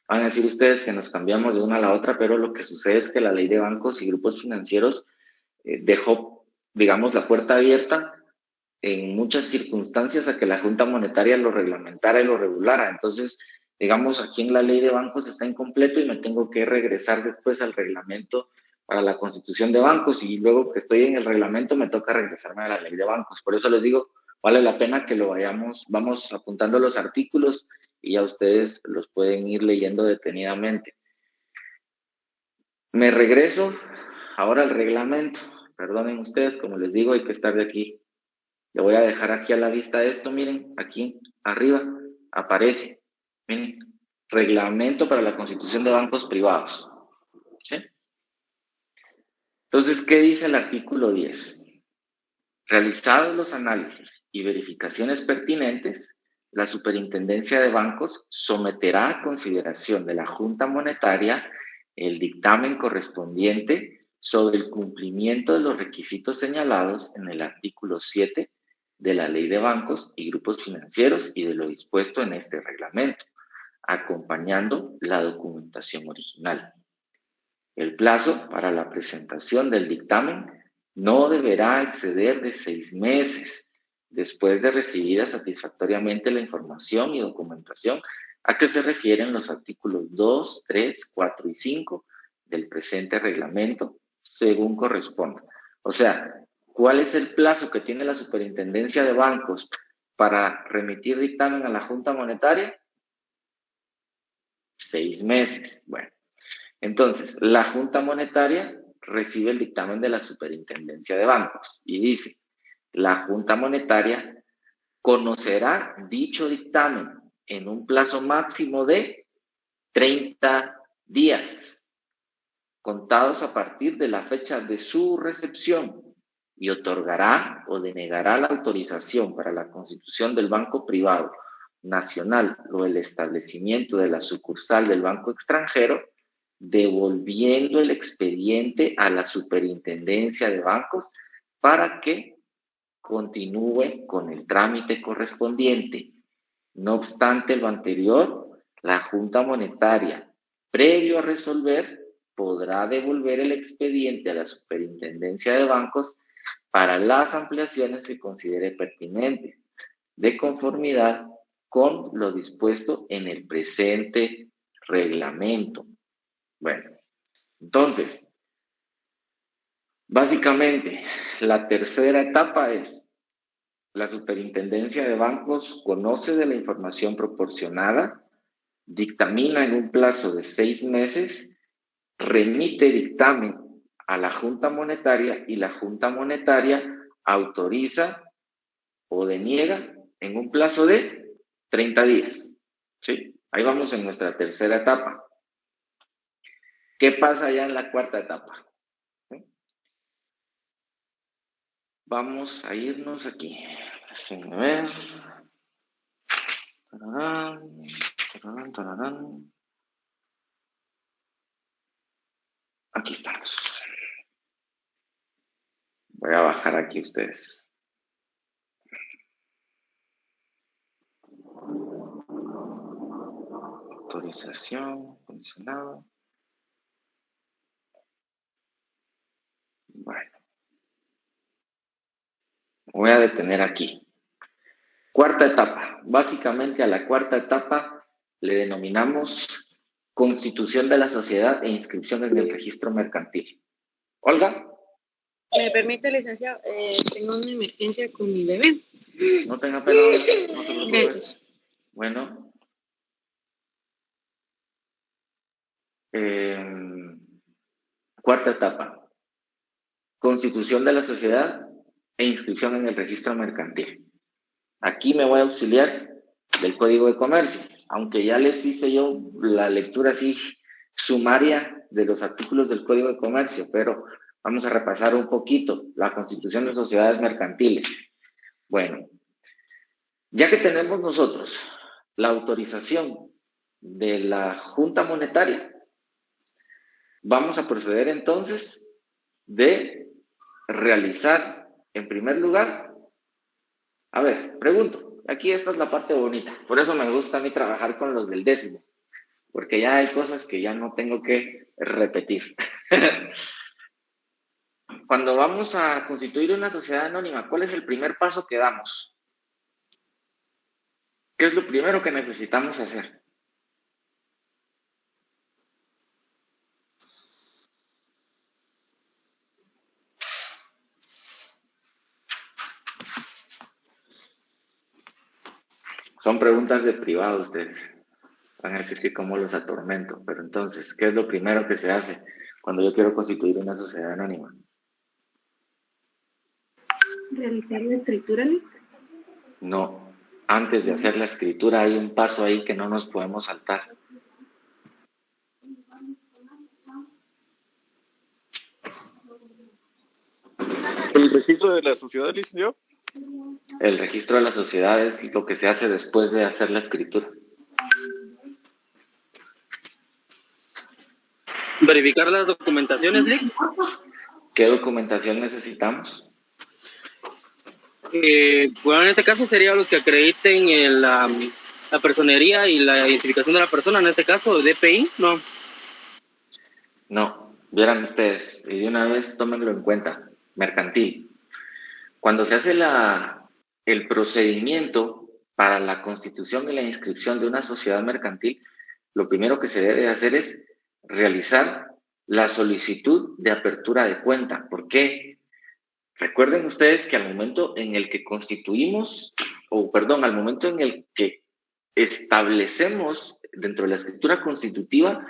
S1: Van a decir ustedes que nos cambiamos de una a la otra, pero lo que sucede es que la Ley de Bancos y Grupos Financieros dejó, digamos, la puerta abierta en muchas circunstancias a que la Junta Monetaria lo reglamentara y lo regulara. Entonces, digamos, aquí en la Ley de Bancos está incompleto y me tengo que regresar después al reglamento para la constitución de bancos, y luego que estoy en el reglamento me toca regresarme a la Ley de Bancos. Por eso les digo, vale la pena que lo vamos apuntando los artículos y ya ustedes los pueden ir leyendo detenidamente. Me regreso ahora al reglamento. Perdonen ustedes, como les digo, hay que estar de aquí. Le voy a dejar aquí a la vista esto, miren, aquí arriba aparece, miren, reglamento para la constitución de bancos privados. ¿Sí? Entonces, ¿qué dice el artículo 10? Realizados los análisis y verificaciones pertinentes, la Superintendencia de Bancos someterá a consideración de la Junta Monetaria el dictamen correspondiente sobre el cumplimiento de los requisitos señalados en el artículo 7 de la Ley de Bancos y Grupos Financieros y de lo dispuesto en este reglamento, acompañando la documentación original. El plazo para la presentación del dictamen no deberá exceder de 6 meses después de recibida satisfactoriamente la información y documentación a que se refieren los artículos 2, 3, 4 y 5 del presente reglamento, según corresponda. O sea, ¿cuál es el plazo que tiene la Superintendencia de Bancos para remitir dictamen a la Junta Monetaria? 6 meses. Bueno, entonces, la Junta Monetaria recibe el dictamen de la Superintendencia de Bancos y dice, la Junta Monetaria conocerá dicho dictamen en un plazo máximo de 30 días, contados a partir de la fecha de su recepción, y otorgará o denegará la autorización para la constitución del banco privado nacional o el establecimiento de la sucursal del banco extranjero, devolviendo el expediente a la Superintendencia de Bancos para que continúe con el trámite correspondiente. No obstante lo anterior, la Junta Monetaria, previo a resolver, podrá devolver el expediente a la Superintendencia de Bancos para las ampliaciones que considere pertinente, de conformidad con lo dispuesto en el presente reglamento. Bueno, entonces, básicamente, la tercera etapa es: la Superintendencia de Bancos conoce de la información proporcionada, dictamina en un plazo de 6 meses, remite dictamen a la Junta Monetaria y la Junta Monetaria autoriza o deniega en un plazo de 30 días. ¿Sí? Ahí vamos en nuestra tercera etapa. ¿Qué pasa ya en la cuarta etapa? ¿Sí? Vamos a irnos aquí. Déjenme ver. Tararán, tararán, tararán. Aquí estamos. Voy a bajar aquí ustedes. Autorización, condicionado. Bueno. Voy a detener aquí. Cuarta etapa. Básicamente a la cuarta etapa le denominamos constitución de la sociedad e inscripción en el registro mercantil. Olga.
S6: ¿Me permite, licenciado? Tengo una emergencia con mi bebé.
S1: No tenga pena, no se preocupe.
S6: Gracias.
S1: Bueno. Cuarta etapa. Constitución de la sociedad e inscripción en el registro mercantil. Aquí me voy a auxiliar del Código de Comercio, aunque ya les hice yo la lectura así sumaria de los artículos del Código de Comercio, pero vamos a repasar un poquito la Constitución de Sociedades Mercantiles. Bueno, ya que tenemos nosotros la autorización de la Junta Monetaria, vamos a proceder entonces de realizar, en primer lugar, a ver, pregunto, aquí esta es la parte bonita, por eso me gusta a mí trabajar con los del décimo, porque ya hay cosas que ya no tengo que repetir. Cuando vamos a constituir una sociedad anónima, ¿cuál es el primer paso que damos? ¿Qué es lo primero que necesitamos hacer? Son preguntas de privado ustedes. Van a decir que cómo los atormento, pero entonces, ¿qué es lo primero que se hace cuando yo quiero constituir una sociedad anónima?
S6: ¿Realizar la escritura, Lic?
S1: No, antes de hacer la escritura hay un paso ahí que no nos podemos saltar.
S2: ¿El registro de la sociedad, licenciado?
S1: El registro de la sociedad es lo que se hace después de hacer la escritura.
S4: Verificar las documentaciones, Lic.
S1: ¿Qué documentación necesitamos?
S4: Bueno, en este caso serían los que acrediten la personería y la identificación de la persona, en este caso, DPI, ¿no?
S1: No, vieran ustedes, y de una vez tómenlo en cuenta, mercantil. Cuando se hace el procedimiento para la constitución y la inscripción de una sociedad mercantil, lo primero que se debe hacer es realizar la solicitud de apertura de cuenta. ¿Por qué? Recuerden ustedes que al momento en el que constituimos, al momento en el que establecemos dentro de la escritura constitutiva,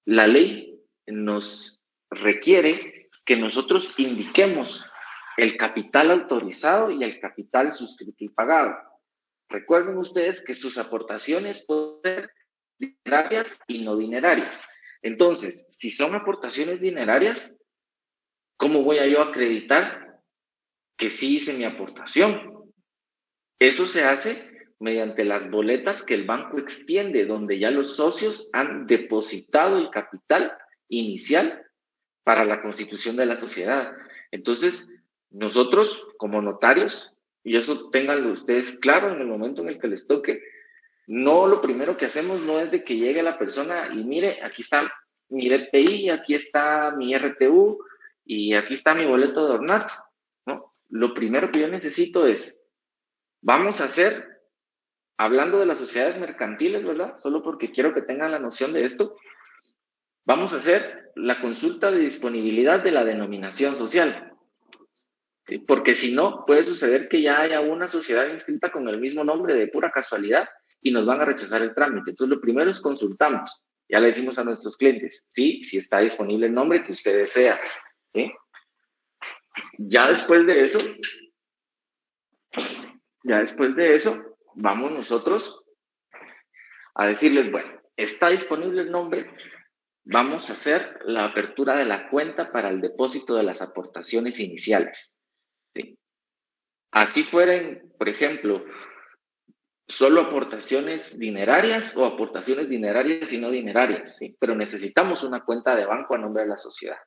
S1: la ley nos requiere que nosotros indiquemos el capital autorizado y el capital suscrito y pagado. Recuerden ustedes que sus aportaciones pueden ser dinerarias y no dinerarias. Entonces, si son aportaciones dinerarias, ¿cómo voy a yo acreditar que sí hice mi aportación? Eso se hace mediante las boletas que el banco extiende, donde ya los socios han depositado el capital inicial para la constitución de la sociedad. Entonces, nosotros como notarios, y eso ténganlo ustedes claro en el momento en el que les toque, no, lo primero que hacemos no es de que llegue la persona y mire, aquí está mi DPI, aquí está mi RTU y aquí está mi boleto de ornato, ¿no? Lo primero que yo necesito es, vamos a hacer, hablando de las sociedades mercantiles, ¿verdad? Solo porque quiero que tengan la noción de esto, vamos a hacer la consulta de disponibilidad de la denominación social. ¿Sí? Porque si no, puede suceder que ya haya una sociedad inscrita con el mismo nombre de pura casualidad y nos van a rechazar el trámite. Entonces, lo primero es consultamos. Ya le decimos a nuestros clientes, sí, si está disponible el nombre que usted desea. ¿Sí? Ya después de eso, vamos nosotros a decirles, bueno, está disponible el nombre, vamos a hacer la apertura de la cuenta para el depósito de las aportaciones iniciales. ¿Sí? Así fueren, por ejemplo, solo aportaciones dinerarias o aportaciones dinerarias y no dinerarias, ¿sí? Pero necesitamos una cuenta de banco a nombre de la sociedad.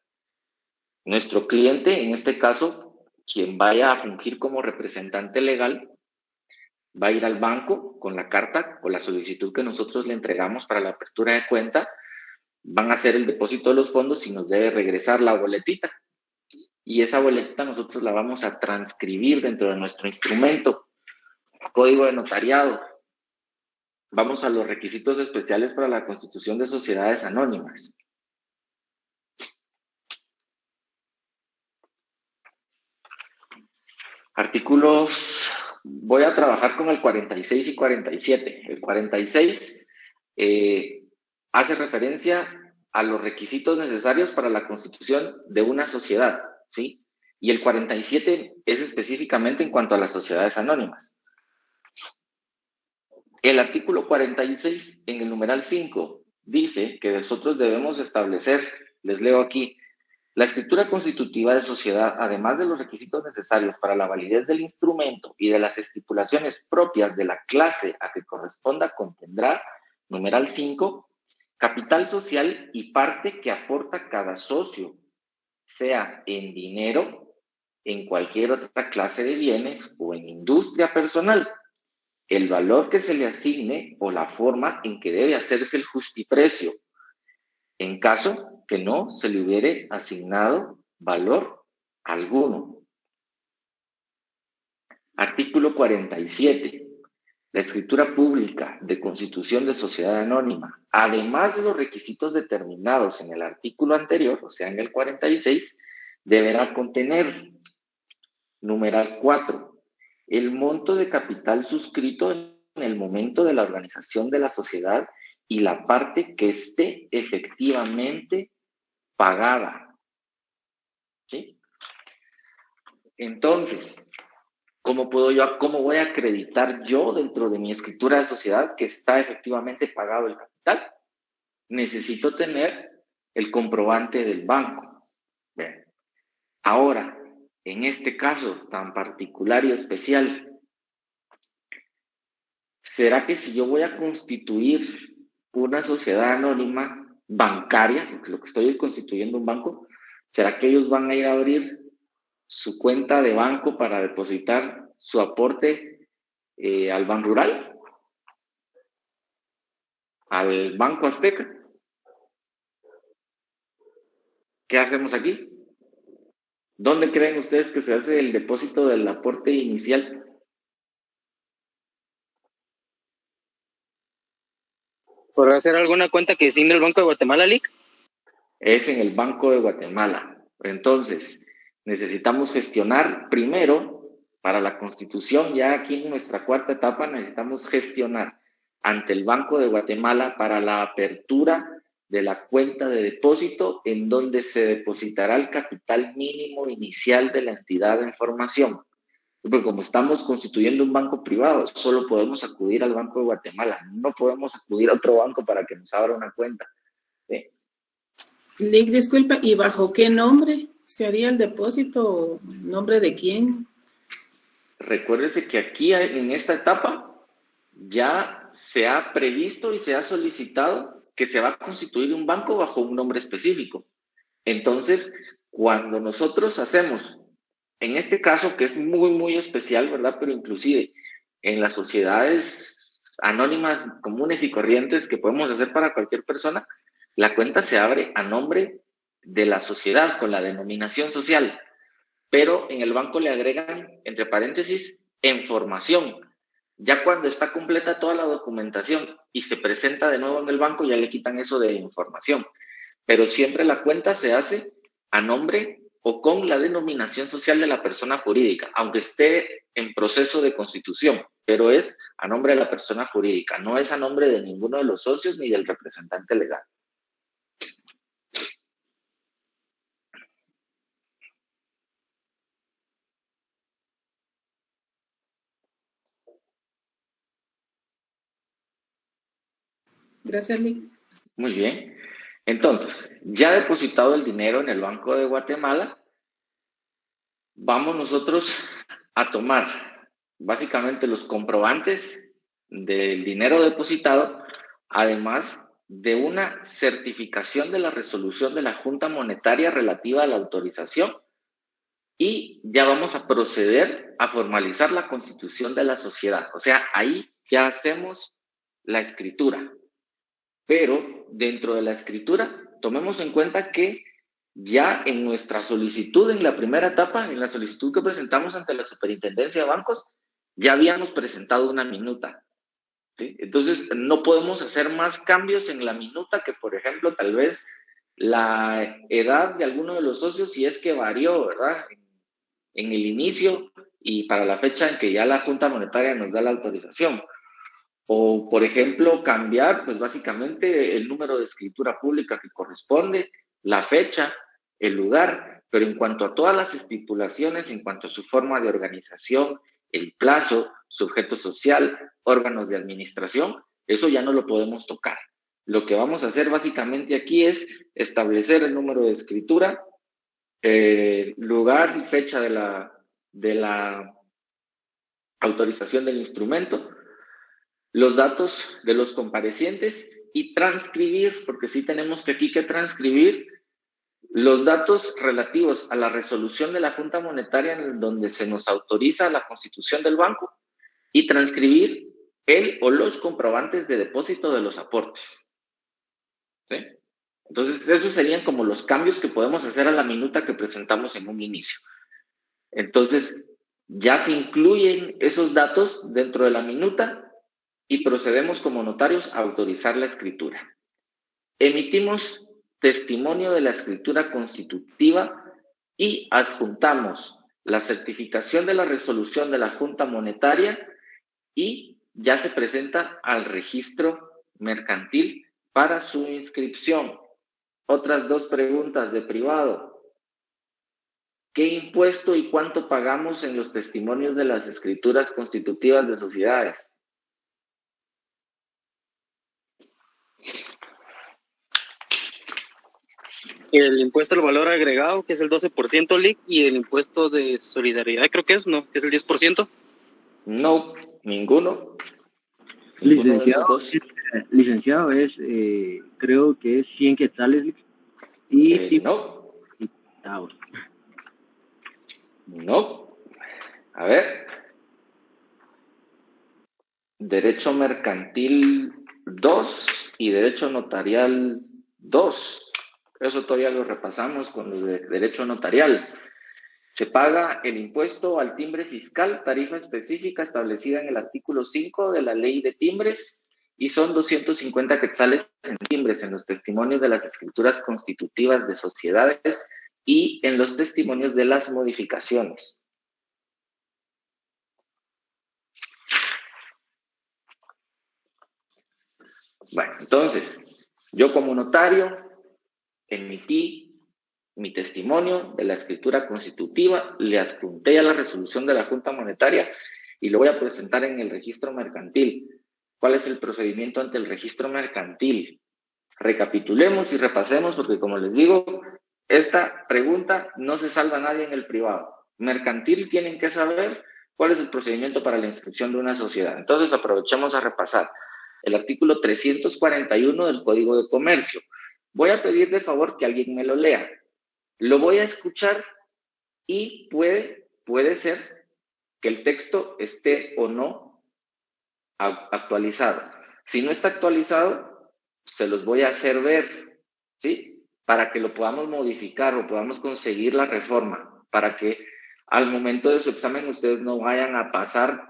S1: Nuestro cliente, en este caso, quien vaya a fungir como representante legal, va a ir al banco con la carta o la solicitud que nosotros le entregamos para la apertura de cuenta, van a hacer el depósito de los fondos y nos debe regresar la boletita. Y esa boletita nosotros la vamos a transcribir dentro de nuestro instrumento, código de notariado. Vamos a los requisitos especiales para la constitución de sociedades anónimas. Artículos, voy a trabajar con el 46 y 47. El 46 hace referencia a los requisitos necesarios para la constitución de una sociedad, ¿sí? Y el 47 es específicamente en cuanto a las sociedades anónimas. El artículo 46, en el numeral 5, dice que nosotros debemos establecer, les leo aquí, la escritura constitutiva de sociedad, además de los requisitos necesarios para la validez del instrumento y de las estipulaciones propias de la clase a que corresponda, contendrá, numeral 5, capital social y parte que aporta cada socio, sea en dinero, en cualquier otra clase de bienes o en industria personal, el valor que se le asigne o la forma en que debe hacerse el justiprecio, en caso que no se le hubiere asignado valor alguno. Artículo 47. La escritura pública de constitución de sociedad anónima, además de los requisitos determinados en el artículo anterior, o sea, en el 46, deberá contener, numeral 4, el monto de capital suscrito en el momento de la organización de la sociedad y la parte que esté efectivamente pagada. ¿Sí? Entonces, ¿cómo voy a acreditar yo dentro de mi escritura de sociedad que está efectivamente pagado el capital? Necesito tener el comprobante del banco. Bien. Ahora, en este caso tan particular y especial, ¿será que si yo voy a constituir una sociedad anónima bancaria, lo que estoy constituyendo un banco, ¿será que ellos van a ir a abrir su cuenta de banco para depositar su aporte al Banrural? ¿Al Banco Azteca? ¿Qué hacemos aquí? ¿Dónde creen ustedes que se hace el depósito del aporte inicial?
S4: ¿Podrá hacer alguna cuenta que designe el Banco de Guatemala, Lic?
S1: Es en el Banco de Guatemala. Entonces, necesitamos gestionar primero, para la constitución, ya aquí en nuestra cuarta etapa, necesitamos gestionar ante el Banco de Guatemala para la apertura de la cuenta de depósito en donde se depositará el capital mínimo inicial de la entidad en formación. Porque como estamos constituyendo un banco privado, solo podemos acudir al Banco de Guatemala, no podemos acudir a otro banco para que nos abra una cuenta. ¿Sí?
S5: Lic, disculpa, ¿y bajo qué nombre se haría el depósito? ¿Nombre de quién?
S1: Recuérdese que aquí en esta etapa ya se ha previsto y se ha solicitado que se va a constituir un banco bajo un nombre específico. Entonces, cuando nosotros hacemos, en este caso que es muy, muy especial, ¿verdad? Pero inclusive en las sociedades anónimas comunes y corrientes que podemos hacer para cualquier persona, la cuenta se abre a nombre de la sociedad con la denominación social, pero en el banco le agregan, entre paréntesis, en formación. Ya cuando está completa toda la documentación y se presenta de nuevo en el banco, ya le quitan eso de información. Pero siempre la cuenta se hace a nombre o con la denominación social de la persona jurídica, aunque esté en proceso de constitución, pero es a nombre de la persona jurídica, no es a nombre de ninguno de los socios ni del representante legal.
S5: Gracias, Lic.
S1: Muy bien. Entonces, ya depositado el dinero en el Banco de Guatemala, vamos nosotros a tomar básicamente los comprobantes del dinero depositado, además de una certificación de la resolución de la Junta Monetaria relativa a la autorización, y ya vamos a proceder a formalizar la constitución de la sociedad. O sea, ahí ya hacemos la escritura. Pero dentro de la escritura, tomemos en cuenta que ya en nuestra solicitud, en la primera etapa, en la solicitud que presentamos ante la Superintendencia de Bancos, ya habíamos presentado una minuta, ¿sí? Entonces, no podemos hacer más cambios en la minuta que, por ejemplo, tal vez la edad de alguno de los socios, si es que varió, ¿verdad? En el inicio y para la fecha en que ya la Junta Monetaria nos da la autorización. O, por ejemplo, cambiar, pues básicamente el número de escritura pública que corresponde, la fecha, el lugar, pero en cuanto a todas las estipulaciones, en cuanto a su forma de organización, el plazo, sujeto social, órganos de administración, eso ya no lo podemos tocar. Lo que vamos a hacer básicamente aquí es establecer el número de escritura, lugar y fecha de la autorización del instrumento, los datos de los comparecientes y transcribir, porque sí tenemos que aquí que transcribir los datos relativos a la resolución de la Junta Monetaria en donde se nos autoriza la constitución del banco y transcribir el o los comprobantes de depósito de los aportes. ¿Sí? Entonces, esos serían como los cambios que podemos hacer a la minuta que presentamos en un inicio. Entonces, ya se incluyen esos datos dentro de la minuta y procedemos como notarios a autorizar la escritura. Emitimos testimonio de la escritura constitutiva y adjuntamos la certificación de la resolución de la Junta Monetaria y ya se presenta al registro mercantil para su inscripción. Otras dos preguntas de privado. ¿Qué impuesto y cuánto pagamos en los testimonios de las escrituras constitutivas de sociedades?
S4: El impuesto al valor agregado, que es el 12% LIC, y el impuesto de solidaridad, creo que es, ¿no? Que es el 10%.
S1: No, ninguno.
S7: Licenciado, creo que es 100 quetzales y
S1: no.
S7: centavos.
S1: No. A ver. Derecho mercantil 2 y derecho notarial 2. Eso todavía lo repasamos con los de derecho notarial. Se paga el impuesto al timbre fiscal, tarifa específica establecida en el artículo 5 de la Ley de Timbres, y son 250 quetzales en timbres en los testimonios de las escrituras constitutivas de sociedades y en los testimonios de las modificaciones. Bueno, entonces, yo como notario emití mi testimonio de la escritura constitutiva, le adjunté a la resolución de la Junta Monetaria y lo voy a presentar en el registro mercantil. ¿Cuál es el procedimiento ante el registro mercantil? Recapitulemos y repasemos porque, como les digo, esta pregunta no se salva a nadie en el privado. Mercantil tienen que saber cuál es el procedimiento para la inscripción de una sociedad. Entonces aprovechemos a repasar el artículo 341 del Código de Comercio. Voy a pedir de favor que alguien me lo lea. Lo voy a escuchar y puede ser que el texto esté o no actualizado. Si no está actualizado, se los voy a hacer ver, ¿sí? Para que lo podamos modificar o podamos conseguir la reforma, para que al momento de su examen ustedes no vayan a pasar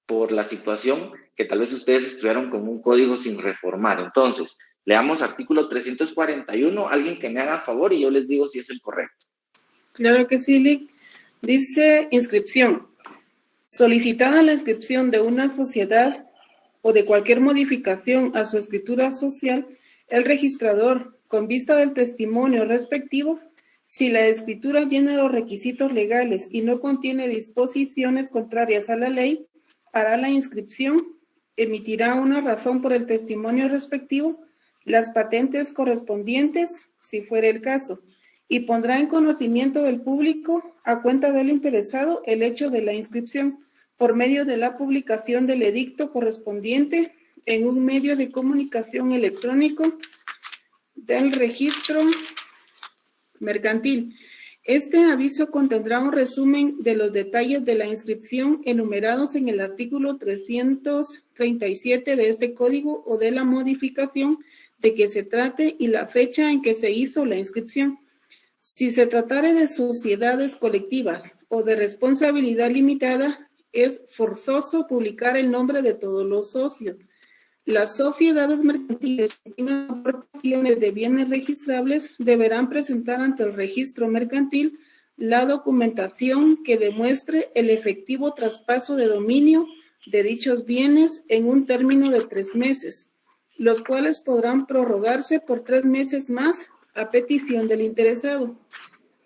S1: por la situación que tal vez ustedes estuvieron con un código sin reformar. Entonces, leamos artículo 341, alguien que me haga favor y yo les digo si es el correcto.
S5: Claro que sí, Lic. Dice inscripción. Solicitada la inscripción de una sociedad o de cualquier modificación a su escritura social, el registrador, con vista del testimonio respectivo, si la escritura llena los requisitos legales y no contiene disposiciones contrarias a la ley, hará la inscripción, emitirá una razón por el testimonio respectivo, las patentes correspondientes, si fuera el caso, y pondrá en conocimiento del público, a cuenta del interesado, el hecho de la inscripción por medio de la publicación del edicto correspondiente en un medio de comunicación electrónico del registro mercantil. Este aviso contendrá un resumen de los detalles de la inscripción enumerados en el artículo 337 de este código o de la modificación de que se trate y la fecha en que se hizo la inscripción. Si se tratare de sociedades colectivas o de responsabilidad limitada, es forzoso publicar el nombre de todos los socios. Las sociedades mercantiles que tengan aportaciones de bienes registrables deberán presentar ante el registro mercantil la documentación que demuestre el efectivo traspaso de dominio de dichos bienes en un término de 3 meses, los cuales podrán prorrogarse por 3 meses más a petición del interesado.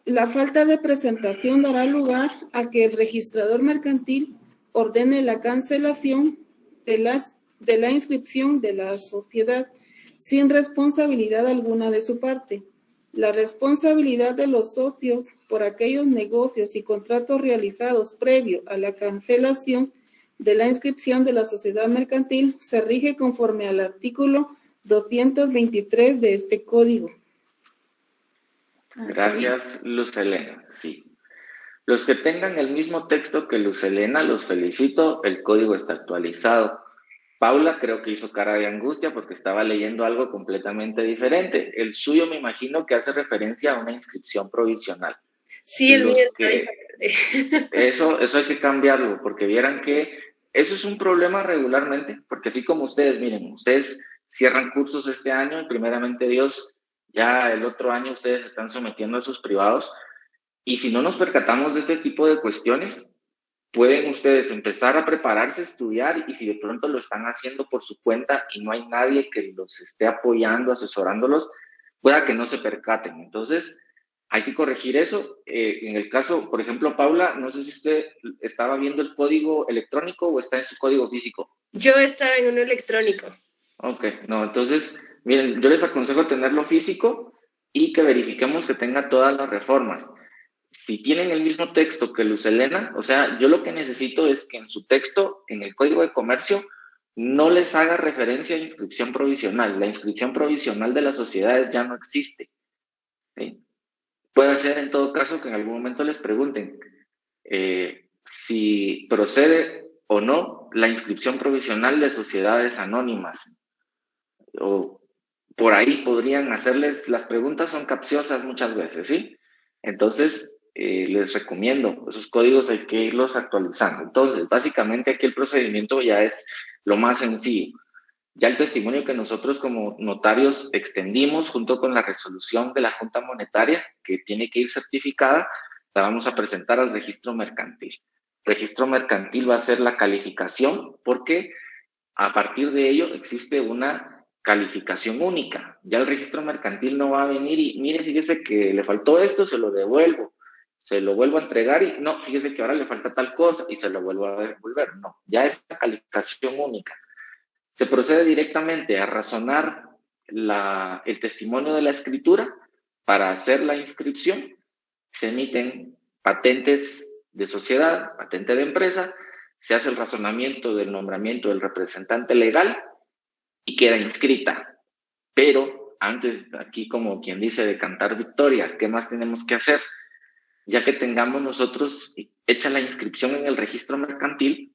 S5: La falta de presentación dará lugar a que el registrador mercantil ordene la cancelación de la inscripción de la sociedad sin responsabilidad alguna de su parte. La responsabilidad de los socios por aquellos negocios y contratos realizados previo a la cancelación de la inscripción de la sociedad mercantil se rige conforme al artículo 223 de este código.
S1: Gracias, Luz Helena. Sí. Los que tengan el mismo texto que Luz Helena, los felicito, el código está actualizado. Paula creo que hizo cara de angustia porque estaba leyendo algo completamente diferente. El suyo me imagino que hace referencia a una inscripción provisional.
S8: Sí, el mío está diferente.
S1: Eso hay que cambiarlo, porque vieran que eso es un problema regularmente, porque así como ustedes, miren, ustedes cierran cursos este año y primeramente Dios, ya el otro año ustedes se están sometiendo a sus privados, y si no nos percatamos de este tipo de cuestiones, pueden ustedes empezar a prepararse, estudiar, y si de pronto lo están haciendo por su cuenta y no hay nadie que los esté apoyando, asesorándolos, pueda que no se percaten. Entonces, hay que corregir eso. En el caso, por ejemplo, Paula, no sé si usted estaba viendo el código electrónico o está en su código físico.
S8: Yo estaba en uno electrónico.
S1: Ok, no, entonces, miren, yo les aconsejo tenerlo físico y que verifiquemos que tenga todas las reformas. Si tienen el mismo texto que Luz Helena, o sea, yo lo que necesito es que en su texto, en el Código de Comercio, no les haga referencia a inscripción provisional. La inscripción provisional de las sociedades ya no existe. ¿Sí? Puede ser en todo caso que en algún momento les pregunten si procede o no la inscripción provisional de sociedades anónimas. O por ahí podrían hacerles, las preguntas son capciosas muchas veces, ¿sí? Entonces, les recomiendo, esos códigos hay que irlos actualizando. Entonces, básicamente aquí el procedimiento ya es lo más sencillo. Ya el testimonio que nosotros como notarios extendimos junto con la resolución de la Junta Monetaria, que tiene que ir certificada, la vamos a presentar al registro mercantil. El registro mercantil va a ser la calificación porque a partir de ello existe una calificación única. Ya el registro mercantil no va a venir y, mire, fíjese que le faltó esto, se lo devuelvo, se lo vuelvo a entregar y no, fíjese que ahora le falta tal cosa y se lo vuelvo a devolver. No, ya es una calificación única. Se procede directamente a razonar el testimonio de la escritura para hacer la inscripción. Se emiten patentes de sociedad, patente de empresa, se hace el razonamiento del nombramiento del representante legal y queda inscrita. Pero antes, aquí como quien dice, de cantar victoria, ¿qué más tenemos que hacer? Ya que tengamos nosotros hecha la inscripción en el registro mercantil,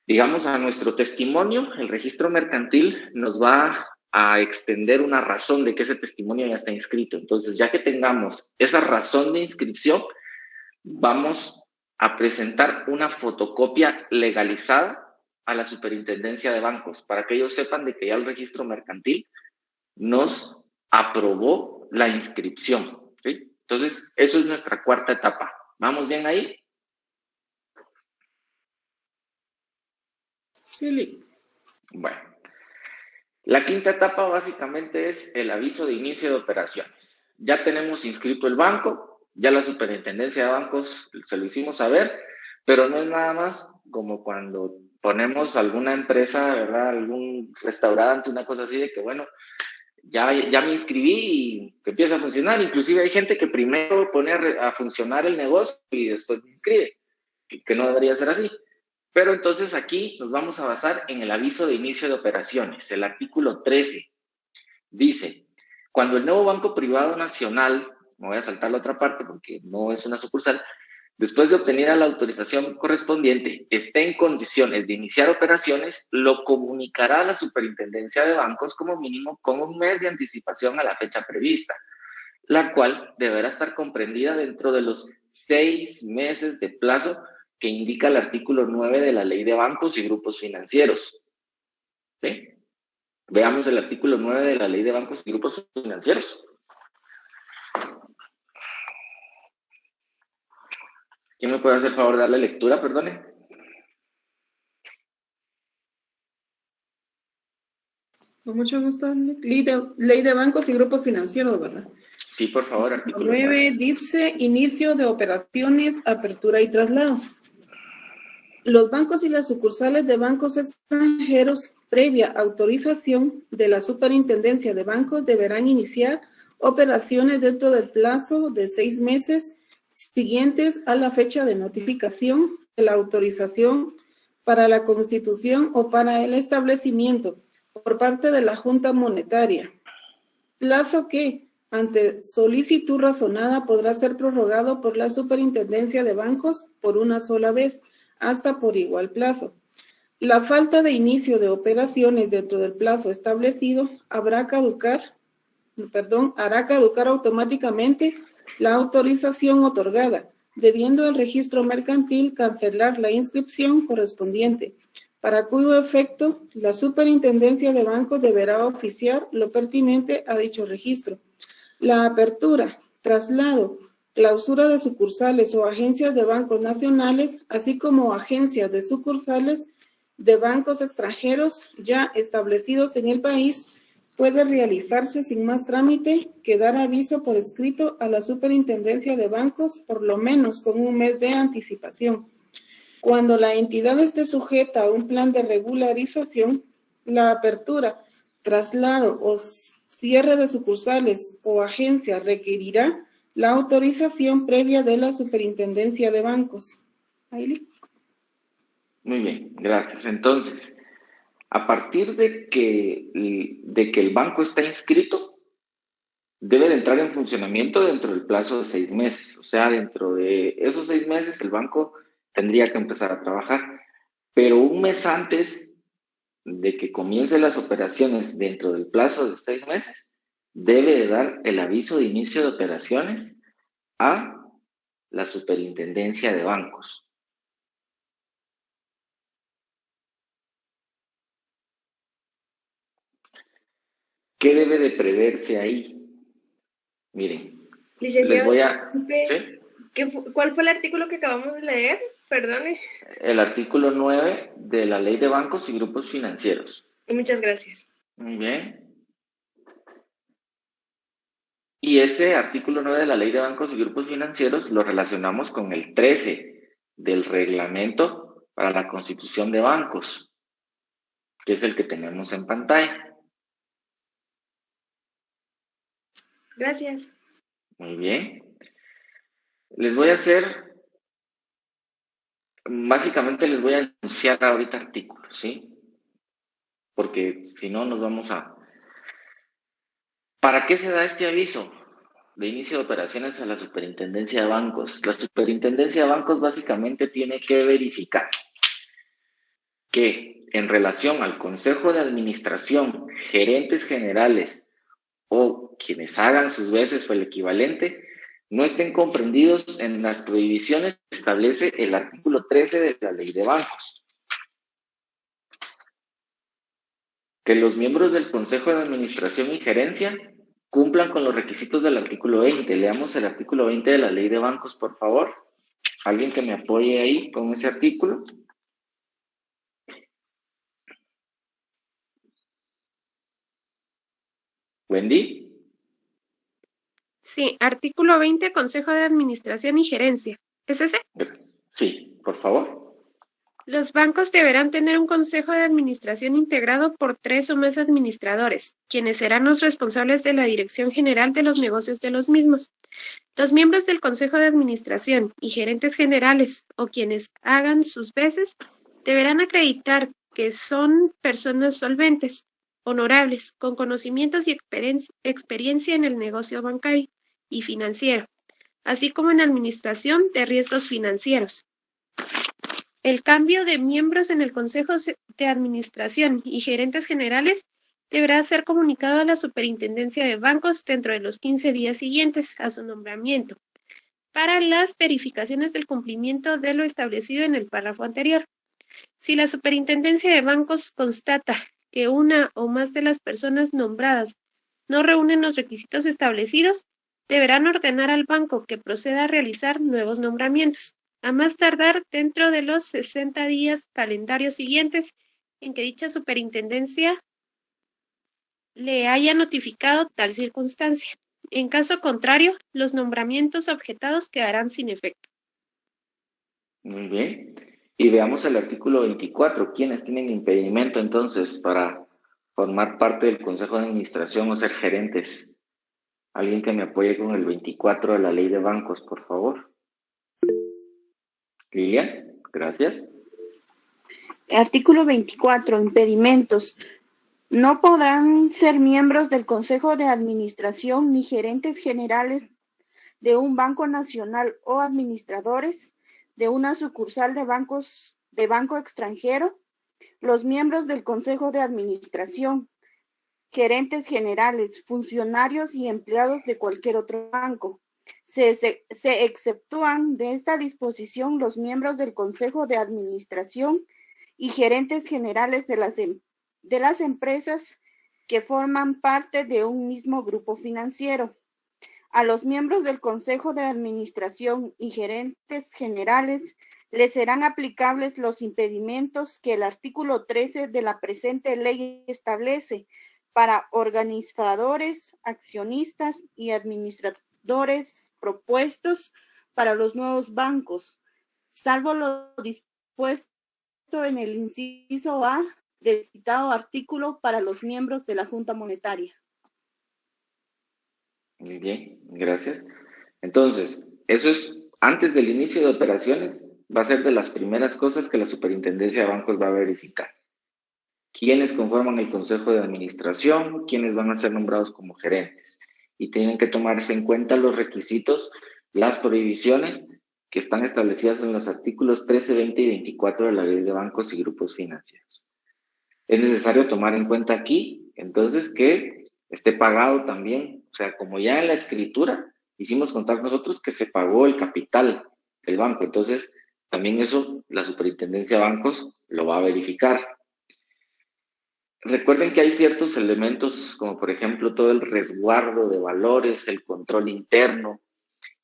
S1: digamos, a nuestro testimonio, el registro mercantil nos va a extender una razón de que ese testimonio ya está inscrito. Entonces, ya que tengamos esa razón de inscripción, vamos a presentar una fotocopia legalizada a la Superintendencia de Bancos para que ellos sepan de que ya el registro mercantil nos aprobó la inscripción, ¿sí? Entonces, eso es nuestra cuarta etapa. ¿Vamos bien ahí?
S5: Sí.
S1: Bueno, la quinta etapa básicamente es el aviso de inicio de operaciones. Ya tenemos inscrito el banco, ya la Superintendencia de Bancos se lo hicimos saber, pero no es nada más como cuando ponemos alguna empresa, ¿verdad? Algún restaurante, una cosa así de que, bueno, ya me inscribí y que empieza a funcionar. Inclusive hay gente que primero pone a funcionar el negocio y después me inscribe, que no debería ser así. Pero entonces aquí nos vamos a basar en el aviso de inicio de operaciones. El artículo 13 dice, cuando el nuevo banco privado nacional, me voy a saltar la otra parte porque no es una sucursal, después de obtenida la autorización correspondiente, esté en condiciones de iniciar operaciones, lo comunicará a la Superintendencia de Bancos como mínimo con un mes de anticipación a la fecha prevista, la cual deberá estar comprendida dentro de los 6 meses de plazo que indica el artículo 9 de la Ley de Bancos y Grupos Financieros. ¿Sí? Veamos el artículo 9 de la Ley de Bancos y Grupos Financieros. ¿Quién me puede hacer el favor de darle lectura, perdone?
S5: Con mucho gusto. Ley de bancos y grupos financieros, ¿verdad?
S1: Sí, por favor, artículo
S5: 9 dice inicio de operaciones, apertura y traslado. Los bancos y las sucursales de bancos extranjeros, previa autorización de la Superintendencia de Bancos, deberán iniciar operaciones dentro del plazo de 6 meses siguientes a la fecha de notificación de la autorización para la constitución o para el establecimiento por parte de la Junta Monetaria. Plazo que, ante solicitud razonada, podrá ser prorrogado por la Superintendencia de Bancos por una sola vez, hasta por igual plazo. La falta de inicio de operaciones dentro del plazo establecido hará caducar automáticamente la autorización otorgada, debiendo el registro mercantil cancelar la inscripción correspondiente, para cuyo efecto la Superintendencia de Bancos deberá oficiar lo pertinente a dicho registro. La apertura, traslado, clausura de sucursales o agencias de bancos nacionales, así como agencias de sucursales de bancos extranjeros ya establecidos en el país, puede realizarse sin más trámite que dar aviso por escrito a la Superintendencia de Bancos, por lo menos con un mes de anticipación. Cuando la entidad esté sujeta a un plan de regularización, la apertura, traslado o cierre de sucursales o agencias requerirá la autorización previa de la Superintendencia de Bancos. ¿Aili?
S1: Muy bien, gracias. Entonces, a partir de que el banco está inscrito, debe de entrar en funcionamiento dentro del plazo de 6 meses. O sea, dentro de esos 6 meses el banco tendría que empezar a trabajar. Pero un mes antes de que comience las operaciones dentro del plazo de 6 meses, debe de dar el aviso de inicio de operaciones a la Superintendencia de Bancos. ¿Qué debe de preverse ahí? Miren,
S8: Licenciado,
S1: les voy a...
S8: disculpe,
S1: ¿sí?
S8: ¿cuál fue el artículo que acabamos de leer? Perdone.
S1: El artículo 9 de la Ley de Bancos y Grupos Financieros.
S8: Muchas gracias.
S1: Muy bien. Y ese artículo 9 de la Ley de Bancos y Grupos Financieros lo relacionamos con el 13 del Reglamento para la Constitución de Bancos, que es el que tenemos en pantalla.
S8: Gracias.
S1: Muy bien. Básicamente les voy a anunciar ahorita artículos, ¿sí? Porque si no nos vamos a... ¿Para qué se da este aviso de inicio de operaciones a la Superintendencia de Bancos? La Superintendencia de Bancos básicamente tiene que verificar que en relación al Consejo de Administración, gerentes generales o quienes hagan sus veces o el equivalente, no estén comprendidos en las prohibiciones que establece el artículo 13 de la Ley de Bancos. Que los miembros del Consejo de Administración y Gerencia cumplan con los requisitos del artículo 20. Leamos el artículo 20 de la Ley de Bancos, por favor. ¿Alguien que me apoye ahí con ese artículo? Wendy.
S9: Sí, artículo 20, Consejo de Administración y Gerencia. ¿Es ese?
S1: Sí, por favor.
S9: Los bancos deberán tener un consejo de administración integrado por 3 o más administradores, quienes serán los responsables de la dirección general de los negocios de los mismos. Los miembros del consejo de administración y gerentes generales o quienes hagan sus veces deberán acreditar que son personas solventes, honorables, con conocimientos y experiencia en el negocio bancario y financiero, así como en administración de riesgos financieros. El cambio de miembros en el Consejo de Administración y gerentes generales deberá ser comunicado a la Superintendencia de Bancos dentro de los 15 días siguientes a su nombramiento, para las verificaciones del cumplimiento de lo establecido en el párrafo anterior. Si la Superintendencia de Bancos constata que una o más de las personas nombradas no reúnen los requisitos establecidos, deberán ordenar al banco que proceda a realizar nuevos nombramientos, a más tardar dentro de los 60 días calendarios siguientes en que dicha superintendencia le haya notificado tal circunstancia. En caso contrario, los nombramientos objetados quedarán sin efecto.
S1: Muy bien. Y veamos el artículo 24. ¿Quiénes tienen impedimento entonces para formar parte del Consejo de Administración o ser gerentes? Alguien que me apoye con el 24 de la Ley de Bancos, por favor. Lilian, gracias.
S10: Artículo 24. Impedimentos. No podrán ser miembros del Consejo de Administración ni gerentes generales de un banco nacional o administradores de una sucursal de banco extranjero, los miembros del Consejo de Administración, gerentes generales, funcionarios y empleados de cualquier otro banco. Se exceptúan de esta disposición los miembros del Consejo de Administración y gerentes generales de las empresas que forman parte de un mismo grupo financiero. A los miembros del Consejo de Administración y gerentes generales les serán aplicables los impedimentos que el artículo 13 de la presente ley establece para organizadores, accionistas y administradores propuestos para los nuevos bancos, salvo lo dispuesto en el inciso A del citado artículo para los miembros de la Junta Monetaria.
S1: Muy bien, gracias. Entonces, eso es antes del inicio de operaciones, va a ser de las primeras cosas que la Superintendencia de Bancos va a verificar. ¿Quiénes conforman el Consejo de Administración? ¿Quiénes van a ser nombrados como gerentes? Y tienen que tomarse en cuenta los requisitos, las prohibiciones que están establecidas en los artículos 13, 20 y 24 de la Ley de Bancos y Grupos Financieros. Es necesario tomar en cuenta aquí, entonces, que esté pagado también. O sea, como ya en la escritura hicimos contar nosotros que se pagó el capital del banco. Entonces, también eso la Superintendencia de Bancos lo va a verificar. Recuerden que hay ciertos elementos, como por ejemplo todo el resguardo de valores, el control interno,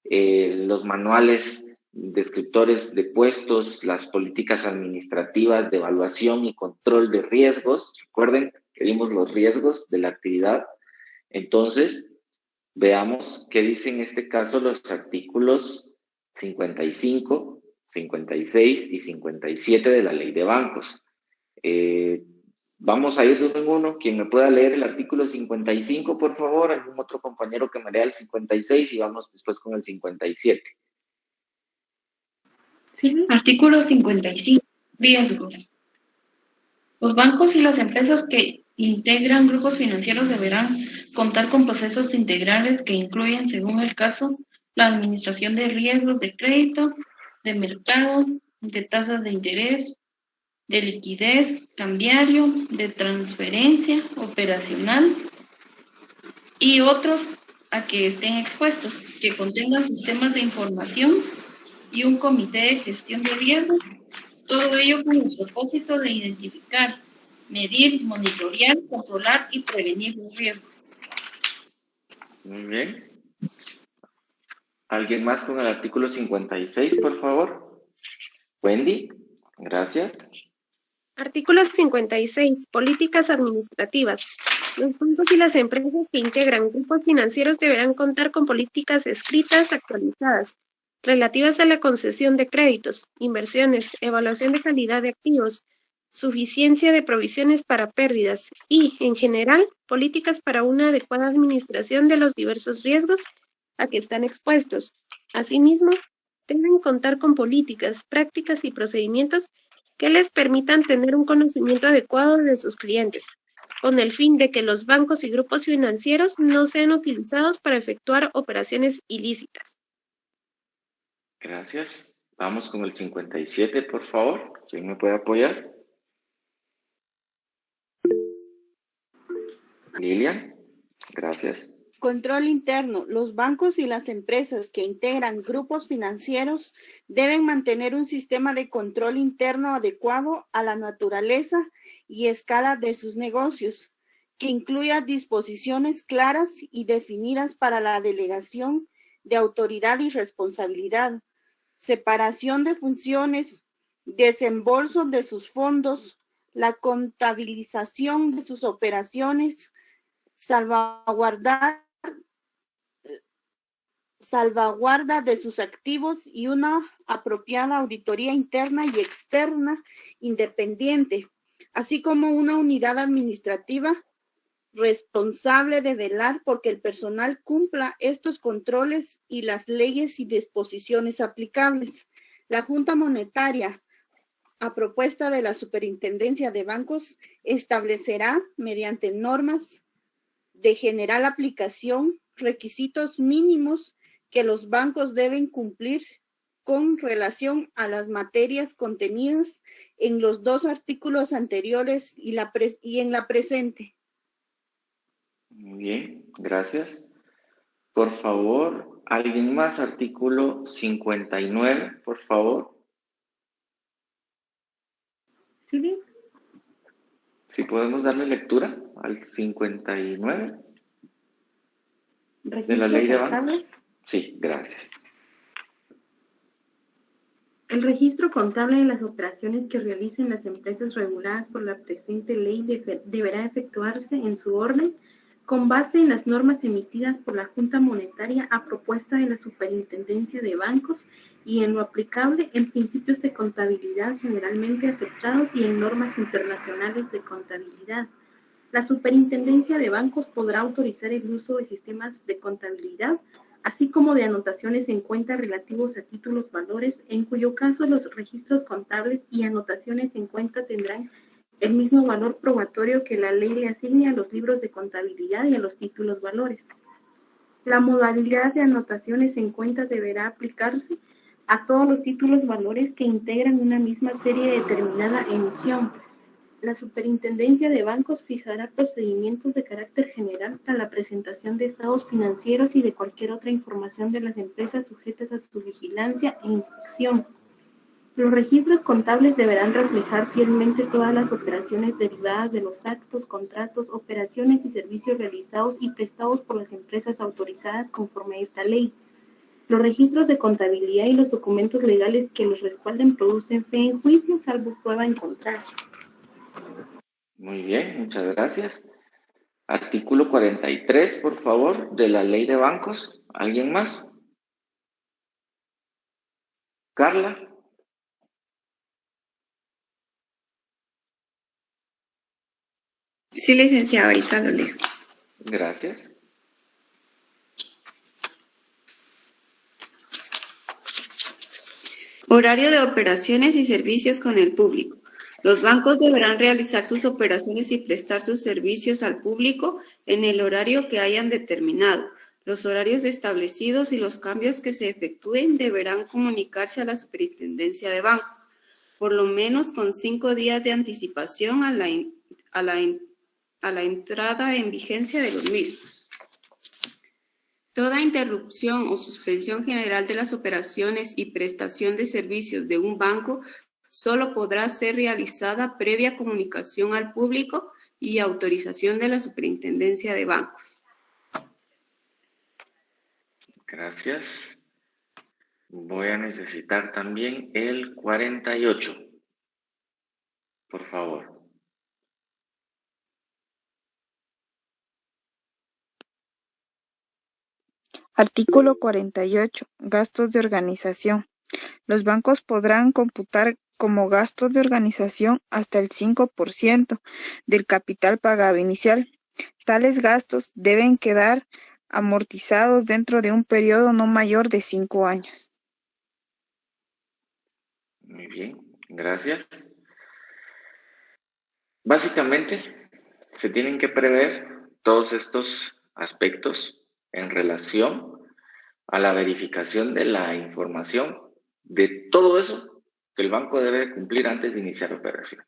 S1: los manuales descriptores de puestos, las políticas administrativas de evaluación y control de riesgos. Recuerden que vimos los riesgos de la actividad. Entonces, veamos qué dicen en este caso los artículos 55, 56 y 57 de la Ley de Bancos. Vamos a ir de uno en uno. Quien me pueda leer el artículo 55, por favor. Algún otro compañero que me lea el 56 y vamos después con el 57.
S3: Sí. Artículo 55. Riesgos. Los bancos y las empresas que integran grupos financieros deberán contar con procesos integrales que incluyen, según el caso, la administración de riesgos de crédito, de mercado, de tasas de interés, de liquidez, cambiario, de transferencia, operacional y otros a que estén expuestos, que contengan sistemas de información y un comité de gestión de riesgos, todo ello con el propósito de identificar, medir, monitorear, controlar y prevenir los riesgos.
S1: Muy bien. ¿Alguien más con el artículo 56, por favor? Wendy, gracias.
S9: Artículo 56. Políticas administrativas. Los bancos y las empresas que integran grupos financieros deberán contar con políticas escritas actualizadas, relativas a la concesión de créditos, inversiones, evaluación de calidad de activos, suficiencia de provisiones para pérdidas y, en general, políticas para una adecuada administración de los diversos riesgos a que están expuestos. Asimismo, deben contar con políticas, prácticas y procedimientos que les permitan tener un conocimiento adecuado de sus clientes, con el fin de que los bancos y grupos financieros no sean utilizados para efectuar operaciones ilícitas.
S1: Gracias. Vamos con el 57, por favor. ¿Quién me puede apoyar? Lilian. Gracias.
S10: Control interno. Los bancos y las empresas que integran grupos financieros deben mantener un sistema de control interno adecuado a la naturaleza y escala de sus negocios, que incluya disposiciones claras y definidas para la delegación de autoridad y responsabilidad, separación de funciones, desembolso de sus fondos, la contabilización de sus operaciones, salvaguarda de sus activos y una apropiada auditoría interna y externa independiente, así como una unidad administrativa responsable de velar porque el personal cumpla estos controles y las leyes y disposiciones aplicables. La Junta Monetaria, a propuesta de la Superintendencia de Bancos, establecerá, mediante normas de general aplicación, requisitos mínimos que los bancos deben cumplir con relación a las materias contenidas en los dos artículos anteriores y en la presente.
S1: Muy bien, gracias. Por favor, ¿alguien más? Artículo 59, por favor.
S6: Sí.
S1: Si podemos darle lectura al 59 de la ley de bancos. Sí, gracias.
S6: El registro contable de las operaciones que realicen las empresas reguladas por la presente ley deberá efectuarse en su orden con base en las normas emitidas por la Junta Monetaria a propuesta de la Superintendencia de Bancos y en lo aplicable en principios de contabilidad generalmente aceptados y en normas internacionales de contabilidad. La Superintendencia de Bancos podrá autorizar el uso de sistemas de contabilidad, así como de anotaciones en cuenta relativos a títulos valores, en cuyo caso los registros contables y anotaciones en cuenta tendrán el mismo valor probatorio que la ley le asigne a los libros de contabilidad y a los títulos valores. La modalidad de anotaciones en cuenta deberá aplicarse a todos los títulos valores que integran una misma serie de determinada emisión. La Superintendencia de Bancos fijará procedimientos de carácter general para la presentación de estados financieros y de cualquier otra información de las empresas sujetas a su vigilancia e inspección. Los registros contables deberán reflejar fielmente todas las operaciones derivadas de los actos, contratos, operaciones y servicios realizados y prestados por las empresas autorizadas conforme a esta ley. Los registros de contabilidad y los documentos legales que los respalden producen fe en juicio, salvo prueba en contrario.
S1: Muy bien, muchas gracias. Artículo 43, por favor, de la ley de bancos. ¿Alguien más? Carla.
S11: Sí, licenciado, ahorita lo leo.
S1: Gracias.
S11: Horario de operaciones y servicios con el público. Los bancos deberán realizar sus operaciones y prestar sus servicios al público en el horario que hayan determinado. Los horarios establecidos y los cambios que se efectúen deberán comunicarse a la Superintendencia de Banco, por lo menos con 5 días de anticipación a la entrada en vigencia de los mismos. Toda interrupción o suspensión general de las operaciones y prestación de servicios de un banco solo podrá ser realizada previa comunicación al público y autorización de la Superintendencia de Bancos.
S1: Gracias. Voy a necesitar también el 48. Por favor.
S12: Artículo 48. Gastos de organización. Los bancos podrán computar como gastos de organización hasta el 5% del capital pagado inicial. Tales gastos deben quedar amortizados dentro de un periodo no mayor de 5 años.
S1: Muy bien, gracias. Básicamente, se tienen que prever todos estos aspectos en relación a la verificación de la información de todo eso que el banco debe cumplir antes de iniciar operaciones.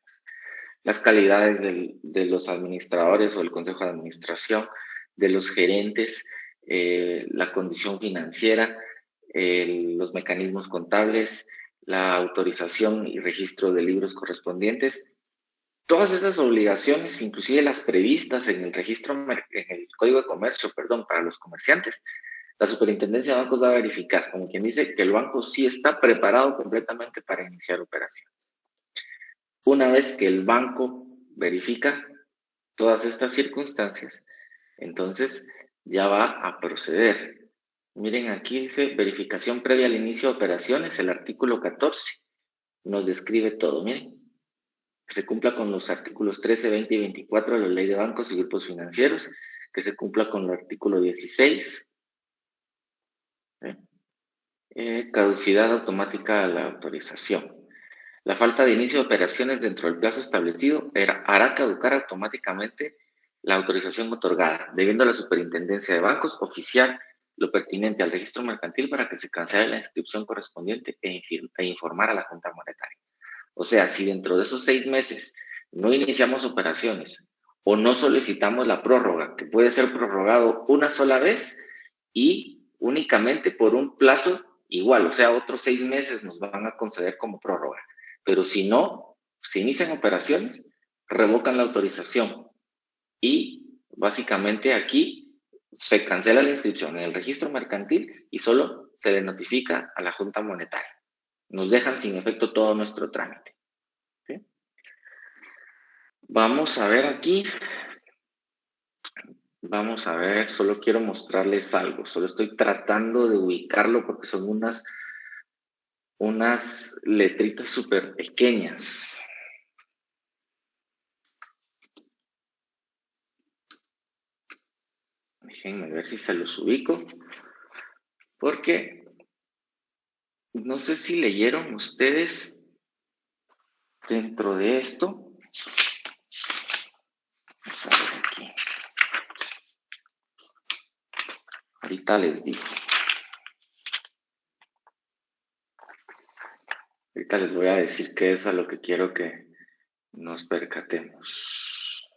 S1: Las calidades de los administradores o el consejo de administración, de los gerentes, la condición financiera, los mecanismos contables, la autorización y registro de libros correspondientes. Todas esas obligaciones, inclusive las previstas en el registro, en el Código de Comercio, perdón, para los comerciantes, la Superintendencia de Bancos va a verificar, como quien dice, que el banco sí está preparado completamente para iniciar operaciones. Una vez que el banco verifica todas estas circunstancias, entonces ya va a proceder. Miren, aquí dice verificación previa al inicio de operaciones, el artículo 14 nos describe todo, miren. Que se cumpla con los artículos 13, 20 y 24 de la Ley de Bancos y Grupos Financieros, que se cumpla con el artículo 16, caducidad automática de la autorización. La falta de inicio de operaciones dentro del plazo establecido hará caducar automáticamente la autorización otorgada, debiendo a la Superintendencia de Bancos oficiar lo pertinente al registro mercantil para que se cancele la inscripción correspondiente e informar a la Junta Monetaria. O sea, si dentro de esos 6 meses no iniciamos operaciones o no solicitamos la prórroga, que puede ser prorrogado una sola vez y únicamente por un plazo igual, o sea, otros 6 meses nos van a conceder como prórroga. Pero si no, se inician operaciones, revocan la autorización y básicamente aquí se cancela la inscripción en el registro mercantil y solo se le notifica a la Junta Monetaria. Nos dejan sin efecto todo nuestro trámite. ¿Sí? Vamos a ver aquí. Vamos a ver, solo quiero mostrarles algo. Solo estoy tratando de ubicarlo porque son unas letritas súper pequeñas. Déjenme ver si se los ubico. Porque no sé si leyeron ustedes dentro de esto. Vamos a ver aquí. Ahorita les digo. Ahorita les voy a decir qué es a lo que quiero que nos percatemos.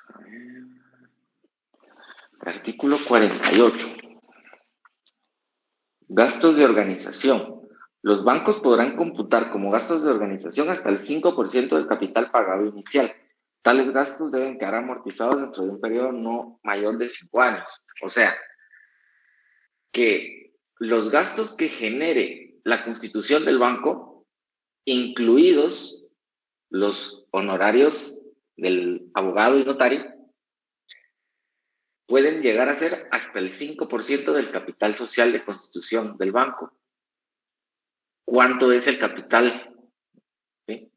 S1: A ver. Artículo 48. Gastos de organización. Los bancos podrán computar como gastos de organización hasta el 5% del capital pagado inicial. Tales gastos deben quedar amortizados dentro de un periodo no mayor de 5 años. O sea, que los gastos que genere la constitución del banco, incluidos los honorarios del abogado y notario, pueden llegar a ser hasta el 5% del capital social de constitución del banco. ¿Cuánto es el capital? ¿Sí?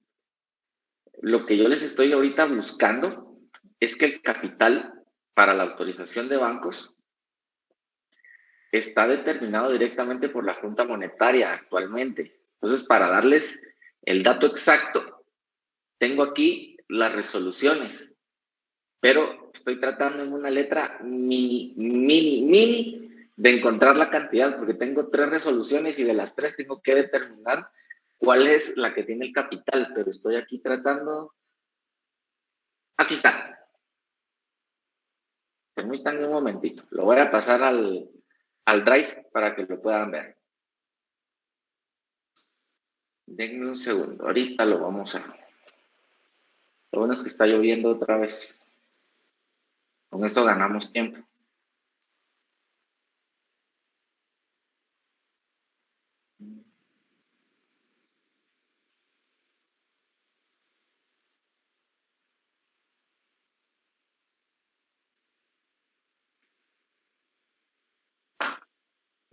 S1: Lo que yo les estoy ahorita buscando es que el capital para la autorización de bancos está determinado directamente por la Junta Monetaria actualmente. Entonces, para darles el dato exacto, tengo aquí las resoluciones, pero estoy tratando en una letra mini de encontrar la cantidad, porque tengo 3 resoluciones y de las 3 tengo que determinar cuál es la que tiene el capital, pero estoy aquí tratando. Aquí está. Permítanme un momentito. Lo voy a pasar al Drive para que lo puedan ver. Denme un segundo. Ahorita lo vamos a... Lo bueno es que está lloviendo otra vez. Con eso ganamos tiempo.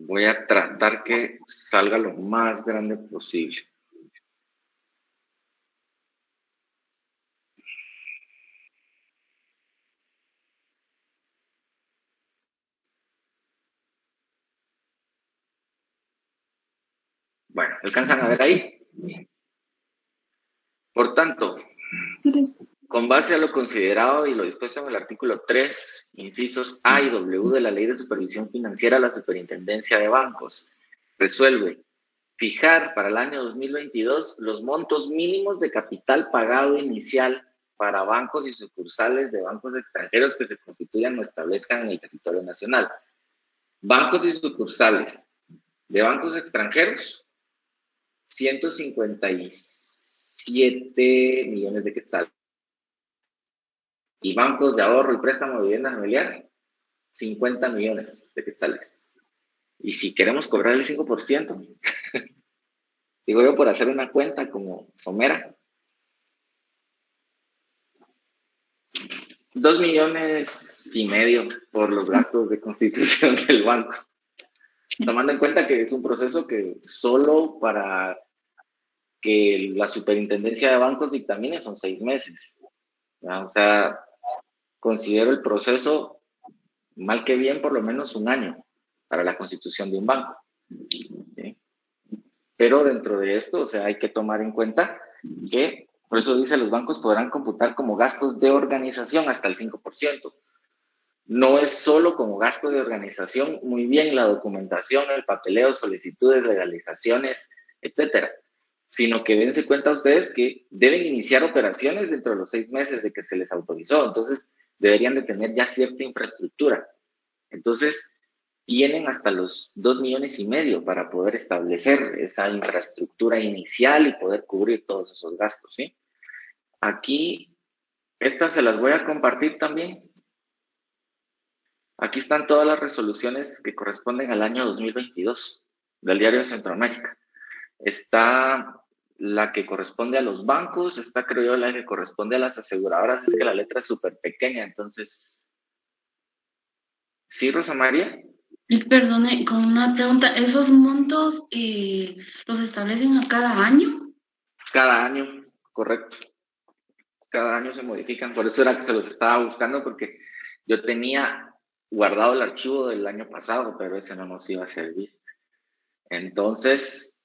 S1: Voy a tratar que salga lo más grande posible. Bueno, ¿alcanzan a ver ahí? Por tanto, con base a lo considerado y lo dispuesto en el artículo 3, incisos A y W de la Ley de Supervisión Financiera, la Superintendencia de Bancos resuelve fijar para el año 2022 los montos mínimos de capital pagado inicial para bancos y sucursales de bancos extranjeros que se constituyan o establezcan en el territorio nacional. Bancos y sucursales de bancos extranjeros, 157 millones de quetzales. Y bancos de ahorro y préstamo de vivienda familiar, 50 millones de quetzales. Y si queremos cobrar el 5%, digo yo por hacer una cuenta como somera, 2,5 millones por los gastos de constitución del banco. Tomando en cuenta que es un proceso que solo para que la superintendencia de bancos dictamine son 6 meses. ¿Ya? O sea, considero el proceso, mal que bien, por lo menos 1 año para la constitución de un banco. ¿Sí? Pero dentro de esto, o sea, hay que tomar en cuenta que, por eso dice, los bancos podrán computar como gastos de organización hasta el 5%. No es solo como gasto de organización, muy bien la documentación, el papeleo, solicitudes, legalizaciones, etcétera, sino que dense cuenta ustedes que deben iniciar operaciones dentro de los 6 meses de que se les autorizó. Entonces, deberían de tener ya cierta infraestructura. Entonces, tienen hasta los 2,5 millones para poder establecer esa infraestructura inicial y poder cubrir todos esos gastos, ¿sí? Aquí, estas se las voy a compartir también. Aquí están todas las resoluciones que corresponden al año 2022 del Diario de Centroamérica. Está la que corresponde a los bancos, está, creo yo, la que corresponde a las aseguradoras. Es que la letra es súper pequeña, entonces... ¿Sí, Rosa María?
S3: Y perdone, con una pregunta, ¿esos montos los establecen a cada año?
S1: Cada año, correcto. Cada año se modifican, por eso era que se los estaba buscando, porque yo tenía guardado el archivo del año pasado, pero ese no nos iba a servir. Entonces,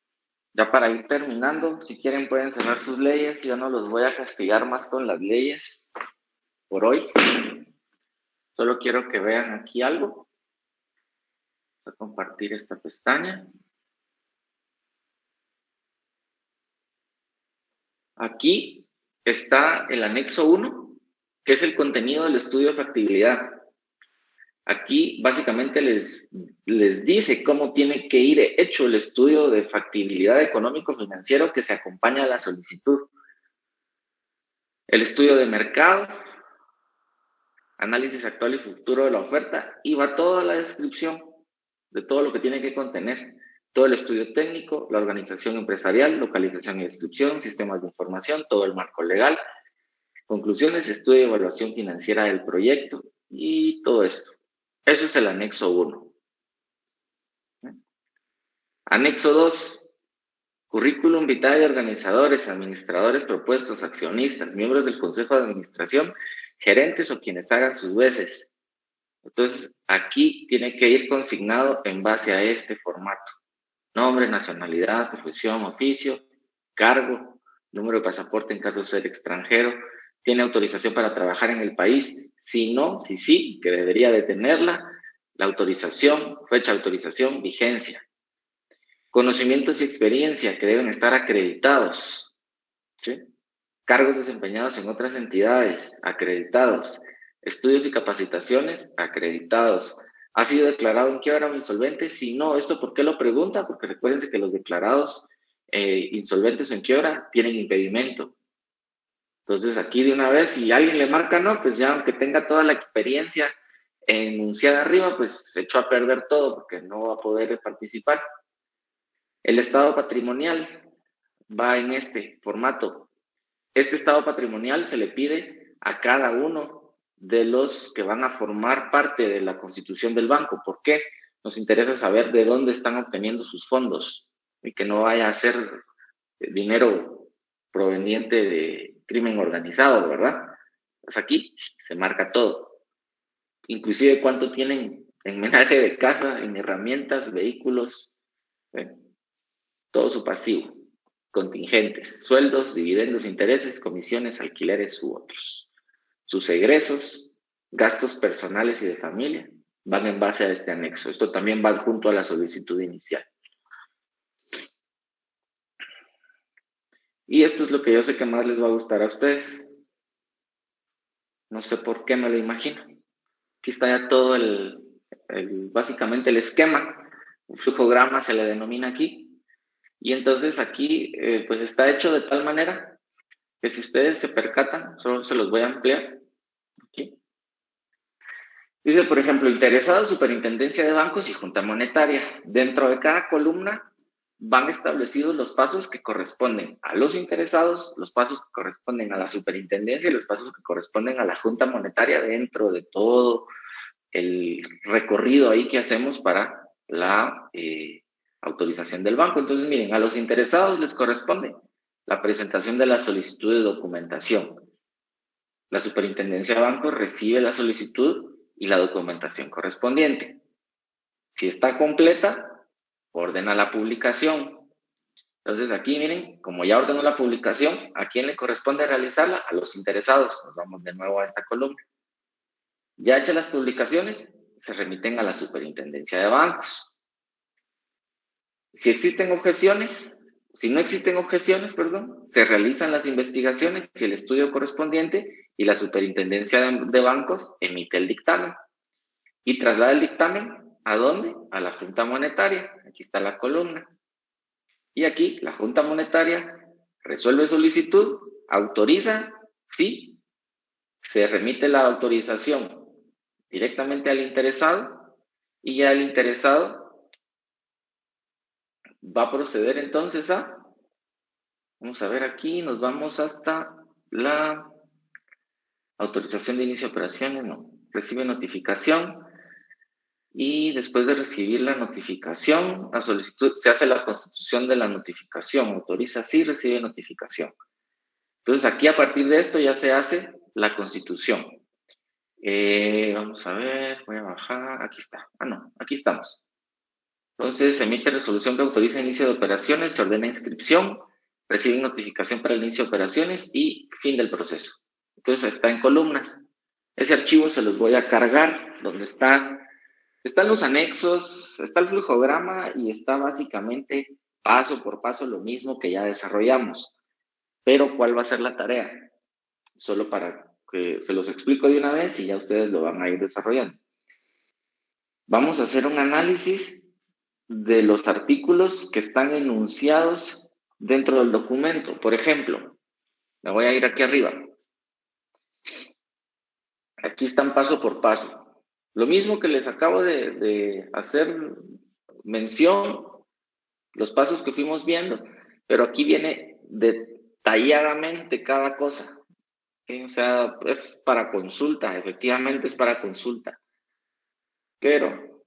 S1: ya para ir terminando, si quieren pueden cerrar sus leyes, yo no los voy a castigar más con las leyes por hoy. Solo quiero que vean aquí algo. Voy a compartir esta pestaña. Aquí está el anexo 1, que es el contenido del estudio de factibilidad. Aquí básicamente les dice cómo tiene que ir hecho el estudio de factibilidad económico-financiero que se acompaña a la solicitud. El estudio de mercado, análisis actual y futuro de la oferta, y va toda la descripción de todo lo que tiene que contener. Todo el estudio técnico, la organización empresarial, localización y descripción, sistemas de información, todo el marco legal, conclusiones, estudio de evaluación financiera del proyecto y todo esto. Eso es el anexo 1. Anexo 2. Currículum vitae de organizadores, administradores propuestos, accionistas, miembros del consejo de administración, gerentes o quienes hagan sus veces. Entonces, aquí tiene que ir consignado en base a este formato. Nombre, nacionalidad, profesión, oficio, cargo, número de pasaporte en caso de ser extranjero, tiene autorización para trabajar en el país, si no, si sí, que debería de tenerla, la autorización, fecha de autorización, vigencia. Conocimientos y experiencia que deben estar acreditados, ¿sí? Cargos desempeñados en otras entidades, acreditados. Estudios y capacitaciones, acreditados. ¿Ha sido declarado en quiebra o insolvente? Si no, ¿esto por qué lo pregunta? Porque recuérdense que los declarados insolventes o en quiebra tienen impedimento. Entonces aquí de una vez, si alguien le marca no, pues ya aunque tenga toda la experiencia enunciada arriba, pues se echó a perder todo porque no va a poder participar. El estado patrimonial va en este formato. Este estado patrimonial se le pide a cada uno de los que van a formar parte de la constitución del banco. ¿Por qué? Nos interesa saber de dónde están obteniendo sus fondos y que no vaya a ser dinero proveniente de crimen organizado, ¿verdad? Pues aquí se marca todo. Inclusive cuánto tienen en menaje de casa, en herramientas, vehículos, todo su pasivo, contingentes, sueldos, dividendos, intereses, comisiones, alquileres u otros. Sus egresos, gastos personales y de familia van en base a este anexo. Esto también va junto a la solicitud inicial. Y esto es lo que yo sé que más les va a gustar a ustedes. No sé por qué me lo imagino. Aquí está ya todo básicamente el esquema. Un flujograma se le denomina aquí. Y entonces aquí pues está hecho de tal manera que si ustedes se percatan, solo se los voy a ampliar. Aquí. Dice, por ejemplo, interesado, superintendencia de bancos y junta monetaria. Dentro de cada columna van establecidos los pasos que corresponden a los interesados, los pasos que corresponden a la superintendencia y los pasos que corresponden a la junta monetaria dentro de todo el recorrido ahí que hacemos para la autorización del banco. Entonces, miren, a los interesados les corresponde la presentación de la solicitud de documentación. La superintendencia de bancos recibe la solicitud y la documentación correspondiente. Si está completa, ordena la publicación. Entonces aquí miren, como ya ordenó la publicación, ¿a quién le corresponde realizarla? A los interesados. Nos vamos de nuevo a esta columna. Ya hechas las publicaciones, se remiten a la superintendencia de bancos. Si existen objeciones, si no existen objeciones, perdón, se realizan las investigaciones y el estudio correspondiente y la superintendencia de bancos emite el dictamen. Y traslada el dictamen, ¿a dónde? A la Junta Monetaria. Aquí está la columna. Y aquí la Junta Monetaria resuelve solicitud, autoriza, sí, se remite la autorización directamente al interesado y ya el interesado va a proceder entonces vamos a ver aquí, nos vamos hasta la autorización de inicio de operaciones, no, recibe notificación. Y después de recibir la notificación, la solicitud, se hace la constitución de la notificación, autoriza sí, recibe notificación. Entonces aquí a partir de esto ya se hace la constitución. Vamos a ver, voy a bajar, aquí está. Aquí estamos. Entonces se emite resolución que autoriza inicio de operaciones, se ordena inscripción, recibe notificación para el inicio de operaciones y fin del proceso. Entonces está en columnas. Ese archivo se los voy a cargar donde están los anexos, está el flujograma y está básicamente paso por paso lo mismo que ya desarrollamos. Pero ¿cuál va a ser la tarea? Solo para que se los explico de una vez y ya ustedes lo van a ir desarrollando. Vamos a hacer un análisis de los artículos que están enunciados dentro del documento. Por ejemplo, me voy a ir aquí arriba. Aquí están paso por paso. Lo mismo que les acabo de hacer mención, los pasos que fuimos viendo, pero aquí viene detalladamente cada cosa. ¿Sí? O sea, es para consulta, efectivamente es para consulta. Pero,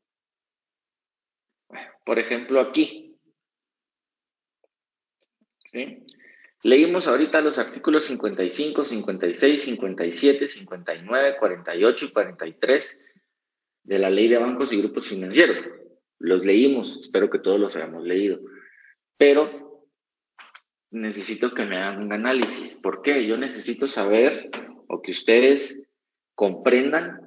S1: por ejemplo, aquí, ¿sí? Leímos ahorita los artículos 55, 56, 57, 59, 48 y 43 de la Ley de Bancos y Grupos Financieros. Los leímos, espero que todos los hayamos leído. Pero necesito que me hagan un análisis. ¿Por qué? Yo necesito saber o que ustedes comprendan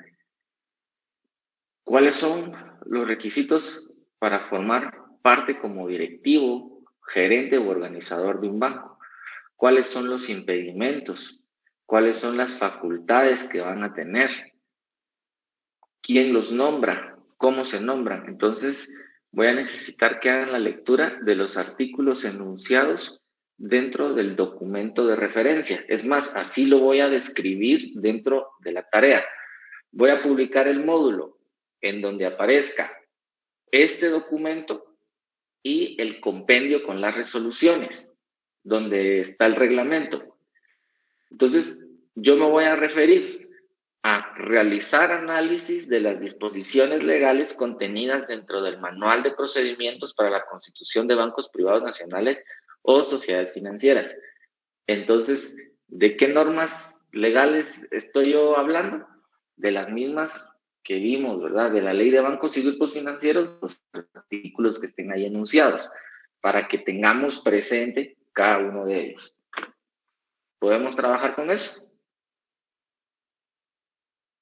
S1: cuáles son los requisitos para formar parte como directivo, gerente o organizador de un banco. ¿Cuáles son los impedimentos? ¿Cuáles son las facultades que van a tener? ¿Quién los nombra? ¿Cómo se nombran? Entonces, voy a necesitar que hagan la lectura de los artículos enunciados dentro del documento de referencia. Es más, así lo voy a describir dentro de la tarea. Voy a publicar el módulo en donde aparezca este documento y el compendio con las resoluciones, donde está el reglamento. Entonces, yo me voy a referir a realizar análisis de las disposiciones legales contenidas dentro del Manual de Procedimientos para la Constitución de Bancos Privados Nacionales o Sociedades Financieras. Entonces, ¿de qué normas legales estoy yo hablando? De las mismas que vimos, ¿verdad? De la Ley de Bancos y Grupos Financieros, los artículos que estén ahí enunciados, para que tengamos presente cada uno de ellos. ¿Podemos trabajar con eso?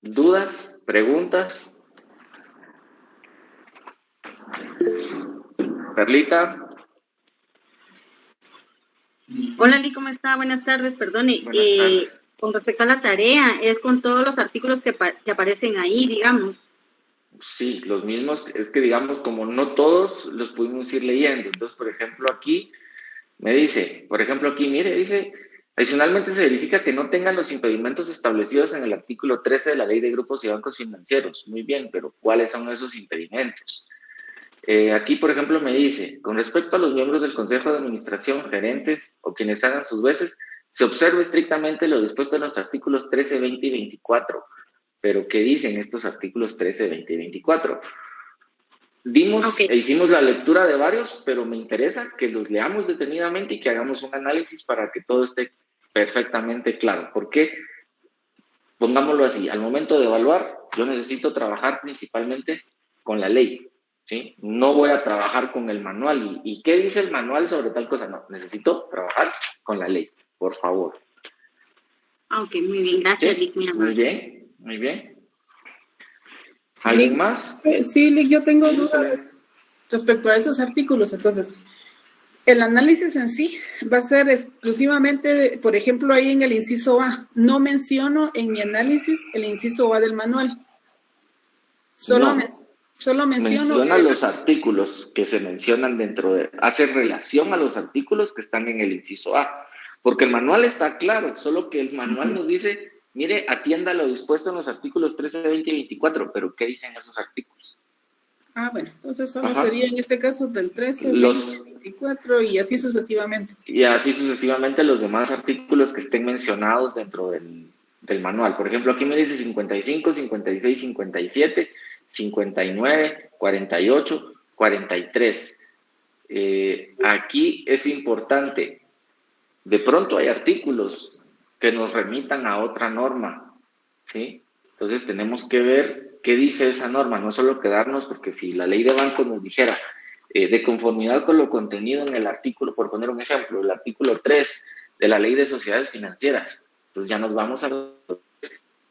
S1: ¿Dudas? ¿Preguntas? Perlita.
S13: Hola, Lee, ¿cómo está? Buenas tardes, perdone.
S1: Buenas tardes.
S13: Con respecto a la tarea, es con todos los artículos que aparecen ahí, digamos.
S1: Sí, los mismos, es que digamos, como no todos los pudimos ir leyendo. Entonces, por ejemplo, aquí me dice, mire, dice, adicionalmente se verifica que no tengan los impedimentos establecidos en el artículo 13 de la Ley de Grupos y Bancos Financieros. Muy bien, pero ¿cuáles son esos impedimentos? Aquí, por ejemplo, me dice, con respecto a los miembros del Consejo de Administración, gerentes o quienes hagan sus veces, se observa estrictamente lo dispuesto en los artículos 13, 20 y 24. ¿Pero qué dicen estos artículos 13, 20 y 24? Hicimos la lectura de varios, pero me interesa que los leamos detenidamente y que hagamos un análisis para que todo esté perfectamente claro. ¿Por qué? Pongámoslo así, al momento de evaluar, yo necesito trabajar principalmente con la ley, ¿sí? No voy a trabajar con el manual. ¿Y qué dice el manual sobre tal cosa? No, necesito trabajar con la ley, por favor.
S13: Ok, muy bien, gracias,
S1: ¿Sí?
S13: Lick, mi amor.
S1: Muy bien, muy bien. ¿Alguien más?
S5: Sí, Lick, yo tengo dudas respecto a esos artículos. Entonces, el análisis en sí va a ser exclusivamente, por ejemplo, ahí en el inciso A. No menciono en mi análisis el inciso A del manual. Solo menciono...
S1: Menciona los artículos que se mencionan dentro de... Hace relación a los artículos que están en el inciso A. Porque el manual está claro, solo que el manual nos dice, mire, atienda lo dispuesto en los artículos 13, 20 y 24, pero ¿qué dicen esos artículos?
S5: Ah, bueno, entonces solo sería en este caso del 13, 20, 24 y así sucesivamente.
S1: Y así sucesivamente los demás artículos que estén mencionados dentro del manual. Por ejemplo, aquí me dice 55, 56, 57, 59, 48, 43. Aquí es importante, de pronto hay artículos que nos remitan a otra norma, ¿sí? Entonces tenemos que ver qué dice esa norma, no solo quedarnos, porque si la ley de bancos nos dijera, de conformidad con lo contenido en el artículo, por poner un ejemplo, el artículo 3 de la ley de sociedades financieras, entonces ya nos vamos a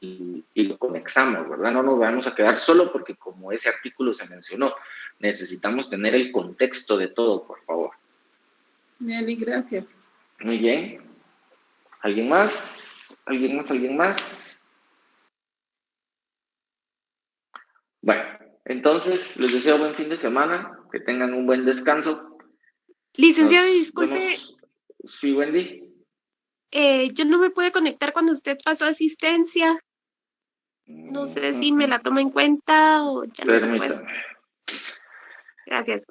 S1: y lo conexamos, ¿verdad? No nos vamos a quedar solo porque como ese artículo se mencionó, necesitamos tener el contexto de todo, por favor.
S5: Nelly, gracias.
S1: Muy bien. ¿Alguien más? ¿Alguien más? ¿Alguien más? Bueno, entonces les deseo buen fin de semana, que tengan un buen descanso.
S9: Licenciado, disculpe.
S1: Sí, Wendy.
S9: Yo no me pude conectar cuando usted pasó asistencia. No sé si me la toma en cuenta o ya no se puede.
S1: Permítame.
S9: Gracias.